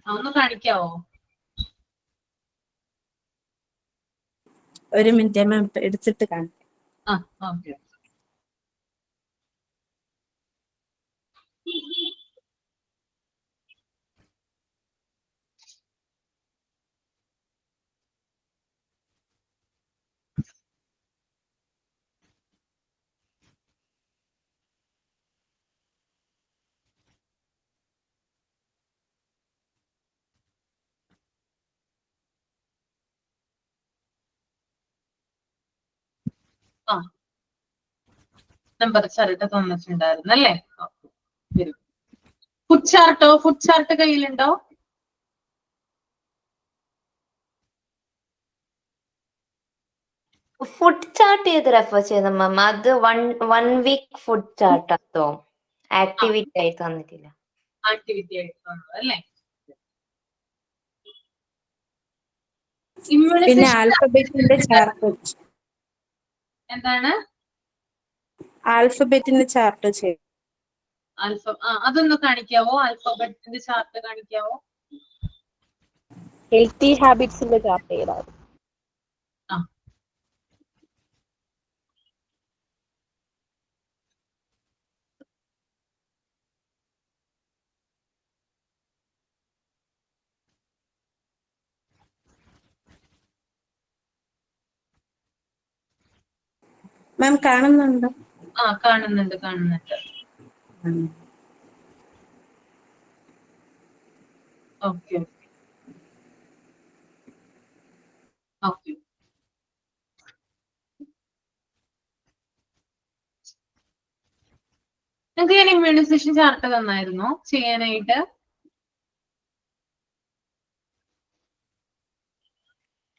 ഒന്ന് കാണിക്കാവോ? ഒരു മിനിറ്റ് മാം, എടുത്തിട്ട് കാണിക്കാം. ഓക്കെ. നമ്പർ ചാർട്ട് തന്നിട്ടുണ്ടായിരുന്നു അല്ലേ? ഫുഡ് ചാർട്ടോ? ഫുഡ് ചാർട്ട് കയ്യിലുണ്ടോ? ഫുഡ് ചാർട്ട് ചെയ്ത് റെഫർ ചെയ്യുന്ന മാം, അത് വൺ വീക്ക് ഫുഡ് ചാർട്ട് അതോ ആക്ടിവിറ്റി ആയി തന്നിട്ടില്ല. ആക്ടിവിറ്റി ആയിട്ട് തന്നത് അല്ലേ? പിന്നെ ഇമ്മ്യൂണൈസേഷൻ ആൽഫബറ്റിന്റെ ചാർട്ട് എന്താണ്? ആൽഫബറ്റിന്റെ ചാർട്ട് ചെയ്യും. അതൊന്ന് കാണിക്കാവോ? ആൽഫബറ്റിന്റെ ചാർട്ട് കാണിക്കാവോ? ഹെൽത്തി ഹാബിറ്റ്സിന്റെ ചാർട്ട് ചെയ്താൽ ആ മാം കാണുന്നുണ്ടോ? കാണുന്നുണ്ട്. ഓക്കെ. നിങ്ങൾക്ക് ഞാൻ ഇമ്മ്യൂണൈസേഷൻ ചാർട്ട് തന്നായിരുന്നോ ചെയ്യാനായിട്ട്?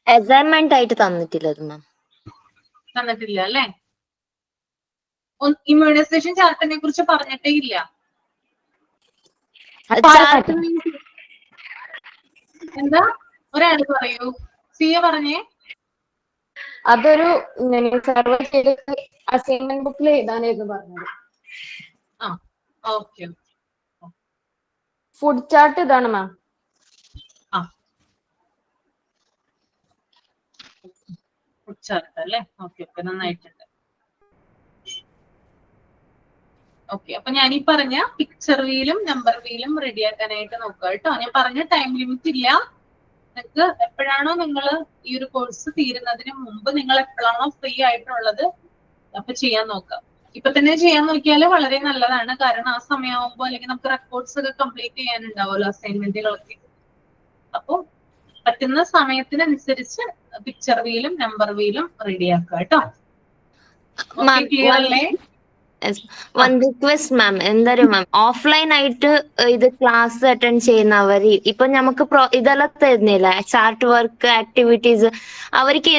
അസൈൻമെന്റ് ആയിട്ട് തന്നിട്ടില്ല മാം. തന്നിട്ടില്ല അല്ലേ? ഇമ്മ്യൂണൈസേഷൻ ചാർട്ടിനെ കുറിച്ച് പറഞ്ഞിട്ടേ ഇല്ല. എന്താ? ഒരാൾ പറയൂ. സിയ പറഞ്ഞേ. അതൊരു അസൈൻമെന്റ് ബുക്കിൽ എഴുതാനായിരുന്നു പറഞ്ഞത്. ഓക്കെ. ഫുഡ് ചാർട്ട് ഇതാണ് മാം. ഫുഡ് ചാർട്ട് അല്ലേ? ഓക്കെ, നന്നായിട്ടുണ്ട്. ഓക്കെ, അപ്പൊ ഞാൻ ഈ പറഞ്ഞ പിക്ചർ വീലും നമ്പർ വീലും റെഡിയാക്കാനായിട്ട് നോക്കുക കേട്ടോ. ഞാൻ പറഞ്ഞ ടൈം ലിമിറ്റ് ഇല്ല. നിങ്ങൾക്ക് എപ്പോഴാണോ നിങ്ങൾ ഈ ഒരു കോഴ്സ് തീരുന്നതിന് മുമ്പ് നിങ്ങൾ എപ്പോഴാണോ ഫ്രീ ആയിട്ടുള്ളത് അപ്പൊ ചെയ്യാൻ നോക്കാം. ഇപ്പൊ തന്നെ ചെയ്യാൻ നോക്കിയാൽ വളരെ നല്ലതാണ്. കാരണം ആ സമയമാകുമ്പോൾ അല്ലെങ്കിൽ നമുക്ക് റെക്കോർഡ്സ് ഒക്കെ കംപ്ലീറ്റ് ചെയ്യാനുണ്ടാവുമല്ലോ, അസൈൻമെന്റുകളൊക്കെ. അപ്പൊ പറ്റുന്ന സമയത്തിനനുസരിച്ച് പിക്ചർ വീലും നമ്പർ വീലും റെഡിയാക്കുക കേട്ടോ. ക്ലിയർ അല്ലേ? വൺ റിക്വസ്റ്റ് മാം, എന്തായാലും മാം ഓഫ്ലൈൻ ആയിട്ട് ഇത് ക്ലാസ് അറ്റൻഡ് ചെയ്യുന്നവര് ഇപ്പൊ നമുക്ക് ഇതെല്ലാം തരുന്നില്ല, ചാർട്ട് വർക്ക് ആക്ടിവിറ്റീസ്, അവർക്ക്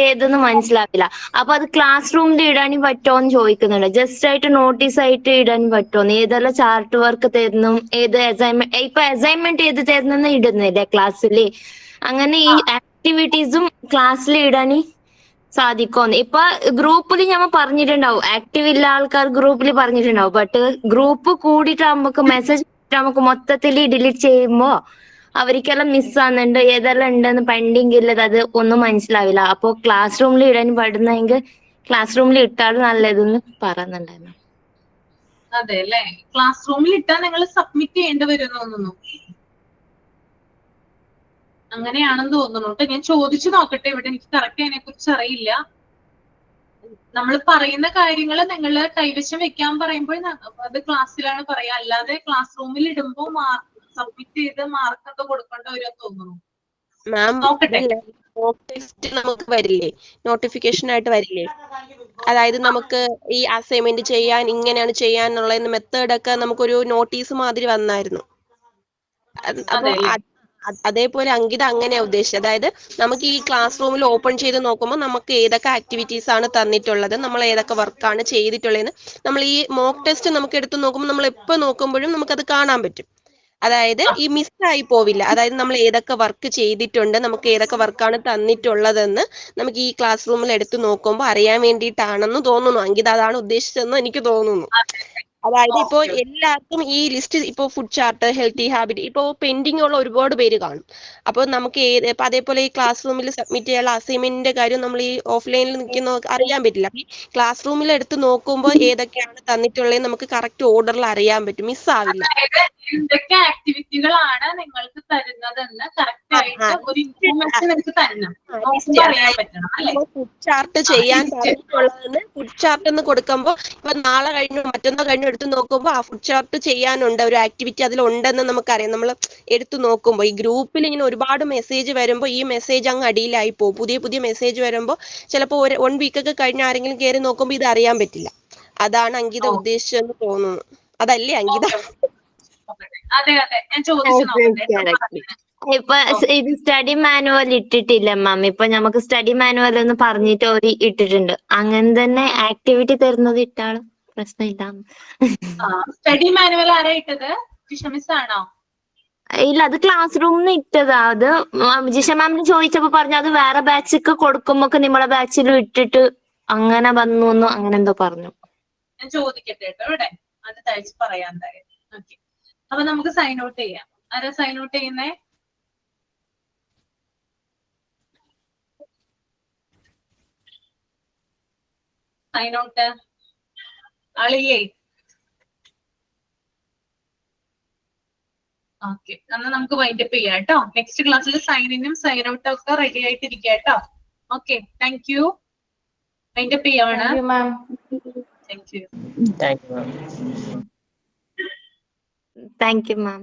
ഏതെന്ന് മനസ്സിലാവില്ല. അപ്പൊ അത് ക്ലാസ് റൂമിൽ ഇടാൻ പറ്റുമോന്ന് ചോദിക്കുന്നുണ്ട്. ജസ്റ്റ് ആയിട്ട് നോട്ടീസ് ആയിട്ട് ഇടാൻ പറ്റുമോ? ഏതെല്ലാം ചാർട്ട് വർക്ക് തരുന്നു, ഏത് അസൈൻമെന്റ്, ഇപ്പൊ അസൈൻമെന്റ് ഏത് തരുന്നെന്ന് ഇടുന്നില്ലേ ക്ലാസ്സില്, അങ്ങനെ ഈ ആക്ടിവിറ്റീസും ക്ലാസ്സിൽ ഇടാൻ സാധിക്കുമെന്ന്. ഇപ്പൊ ഗ്രൂപ്പിൽ ഞമ്മ പറഞ്ഞിട്ടുണ്ടാവും, ആക്റ്റീവ് ഇല്ല ആൾക്കാർ ഗ്രൂപ്പിൽ പറഞ്ഞിട്ടുണ്ടാവും. ബട്ട് ഗ്രൂപ്പ് കൂടിയിട്ട് നമുക്ക് മെസ്സേജ് നമുക്ക് മൊത്തത്തിൽ ഡിലീറ്റ് ചെയ്യുമ്പോ അവർക്കെല്ലാം മിസ്സാകുന്നുണ്ട്, ഏതെല്ലാം ഉണ്ടെന്ന് പെൻഡിങ് ഇല്ലത് അത് ഒന്നും മനസ്സിലാവില്ല. അപ്പൊ ക്ലാസ് റൂമിൽ ഇടാൻ പാടുന്നെങ്കിൽ ക്ലാസ് റൂമിൽ ഇട്ടാൽ നല്ലതെന്ന് പറയുന്നുണ്ടായിരുന്നു. അതെ അല്ലേ? ക്ലാസ് റൂമിൽ ഇട്ടാൽ നിങ്ങൾ സബ്മിറ്റ് ചെയ്യേണ്ടി വരും തോന്നുന്നു. അങ്ങനെയാണെന്ന് തോന്നുന്നു കേട്ടോ. ഞാൻ ചോദിച്ചു നോക്കട്ടെ ഇവിടെ, എനിക്ക് കറക്റ്റ് അതിനെ കുറിച്ച് അറിയില്ല. നമ്മൾ പറയുന്ന കാര്യങ്ങൾ നിങ്ങൾ കൈവശം വെക്കാൻ പറയുമ്പോൾ അത് ക്ലാസ്സിലാണ് പറയാ, അല്ലാതെ ക്ലാസ് റൂമിൽ ഇടുമ്പോ സബ്മിറ്റ് ചെയ്ത് മാർക്കൊക്കെ കൊടുക്കേണ്ട വരും തോന്നുന്നു. നോക്കട്ടെ. മോക്ക് ടെസ്റ്റ് നമുക്ക് വരില്ലേ, നോട്ടിഫിക്കേഷൻ ആയിട്ട് വരില്ലേ? അതായത് നമുക്ക് ഈ അസൈൻമെന്റ് ചെയ്യാൻ ഇങ്ങനെയാണ് ചെയ്യാനുള്ള മെത്തേഡ് ഒക്കെ നമുക്കൊരു നോട്ടീസ് മാതിരി വന്നായിരുന്നു. അപ്പൊ അതേപോലെ അങ്കിത അങ്ങനെയാ ഉദ്ദേശിച്ചത്. അതായത് നമുക്ക് ഈ ക്ലാസ് റൂമിൽ ഓപ്പൺ ചെയ്ത് നോക്കുമ്പോൾ നമുക്ക് ഏതൊക്കെ ആക്ടിവിറ്റീസ് ആണ് തന്നിട്ടുള്ളത്, നമ്മൾ ഏതൊക്കെ വർക്കാണ് ചെയ്തിട്ടുള്ളതെന്ന് നമ്മൾ ഈ മോക്ക് ടെസ്റ്റ് നമുക്ക് എടുത്ത് നോക്കുമ്പോൾ നമ്മൾ എപ്പോൾ നോക്കുമ്പോഴും നമുക്കത് കാണാൻ പറ്റും. അതായത് ഈ മിസ്സായി പോവില്ല. അതായത് നമ്മൾ ഏതൊക്കെ വർക്ക് ചെയ്തിട്ടുണ്ട്, നമുക്ക് ഏതൊക്കെ വർക്കാണ് തന്നിട്ടുള്ളതെന്ന് നമുക്ക് ഈ ക്ലാസ് റൂമിൽ എടുത്ത് നോക്കുമ്പോൾ അറിയാൻ വേണ്ടിയിട്ടാണെന്ന് തോന്നുന്നു. അങ്കിത അതാണ് ഉദ്ദേശിച്ചതെന്ന് എനിക്ക് തോന്നുന്നു. അതായത് ഇപ്പോ എല്ലാവർക്കും ഈ ലിസ്റ്റ്, ഇപ്പോ ഫുഡ് ചാർട്ട്, ഹെൽത്തി ഹാബിറ്റ്, ഇപ്പോ പെൻഡിങ് ഉള്ള ഒരുപാട് പേര് കാണും. അപ്പോൾ നമുക്ക് ഇപ്പൊ അതേപോലെ ഈ ക്ലാസ് റൂമിൽ സബ്മിറ്റ് ചെയ്യാനുള്ള അസൈൻമെന്റിന്റെ കാര്യം നമ്മൾ ഈ ഓഫ്ലൈനിൽ നിൽക്കുന്ന അറിയാൻ പറ്റില്ല. ഈ ക്ലാസ് റൂമിൽ എടുത്ത് നോക്കുമ്പോൾ ഏതൊക്കെയാണ് തന്നിട്ടുള്ളത് നമുക്ക് കറക്റ്റ് ഓർഡറിൽ അറിയാൻ പറ്റും, മിസ്സാവില്ല. എന്തൊക്കെ ആക്ടിവിറ്റികളാണ് നിങ്ങൾക്ക് തരുന്നതെന്ന് കറക്റ്റ് ആയിട്ട് ഒരു ഇൻഫോർമേഷൻ എനിക്ക് തരണം. അറിയാൻ പറ്റണം അല്ലേ? ഫുഡ് ചാർട്ട് ചെയ്യാൻ പറഞ്ഞിട്ടുള്ളതെന്ന് ഫുഡ് ചാർട്ട് എന്ന് കൊടുക്കുമ്പോൾ ഇപ്പൊ നാളെ കഴിഞ്ഞു മറ്റന്നാൾ കഴിഞ്ഞു എടുത്ത് നോക്കുമ്പോൾ ആ ഫുഡ് ചാർട്ട് ചെയ്യാനുണ്ട്, ഒരു ആക്ടിവിറ്റി അതിലുണ്ടെന്ന് നമുക്കറിയാം. നമ്മൾ എടുത്തു നോക്കുമ്പോൾ ഈ ഗ്രൂപ്പിൽ ഇങ്ങനെ ഒരുപാട് മെസ്സേജ് വരുമ്പോൾ ഈ മെസ്സേജ് അങ്ങ് അടിയിലായി പോകും. പുതിയ പുതിയ മെസ്സേജ് വരുമ്പോൾ ചിലപ്പോൾ 1 വീക്കൊക്കെ കഴിഞ്ഞ് ആരെങ്കിലും കയറി നോക്കുമ്പോൾ ഇത് അറിയാൻ പറ്റില്ല. അതാണ് അങ്കിത ഉദ്ദേശിച്ചെന്ന് തോന്നുന്നു. അതല്ലേ അങ്കിത? അതെ, ഞാൻ ചോദിച്ചു നോക്കട്ടെ. ഇപ്പൊ ഇത് സ്റ്റഡി മാനുവൽ ഇട്ടിട്ടില്ല മാം. ഇപ്പൊ നമുക്ക് സ്റ്റഡി മാനുവൽ എന്ന് പറഞ്ഞിട്ട് ഒരു ഇട്ടിട്ടുണ്ട്. അങ്ങനെ തന്നെ ആക്ടിവിറ്റി തരുന്നത് ഇട്ടാലും പ്രശ്നമില്ല. സ്റ്റഡി മാനുവൽ ആരാ ഇട്ടത്? ജിഷ മിസ് ആണോ? ഇല്ല, അത് ക്ലാസ് റൂമിൽ നിന്ന് ഇട്ടതാ. അത് ജിഷ മാമിന് ചോദിച്ചപ്പോ പറഞ്ഞു അത് വേറെ ബാച്ചൊക്കെ കൊടുക്കുമ്പോ നിങ്ങളെ ബാച്ചിലും ഇട്ടിട്ട് അങ്ങനെ വന്നു അങ്ങനെ എന്തോ പറഞ്ഞു. ഞാൻ ചോദിക്കട്ടെ കേട്ടോ ഇവിടെ, അത് തയ്ച്ച് പറയാൻ തരാം. ഓക്കെ, അപ്പൊ നമുക്ക് സൈൻ ഔട്ട് ചെയ്യാം. ആരാ സൈൻ ഔട്ട് ചെയ്യുന്നേ? സൈൻ ഔട്ട് ആളില്ലേ? ഓക്കെ, എന്നാ നമുക്ക് വൈൻഡ് അപ്പ് ചെയ്യാം കേട്ടോ. നെക്സ്റ്റ് ക്ലാസ്സിൽ സൈനിനും സൈൻ ഔട്ടും ഒക്കെ റെഡി ആയിട്ടിരിക്കുക കേട്ടോ. Okay, thank you. Wind up ചെയ്യാണ്. Thank you. Thank you ma'am. Thank you ma'am.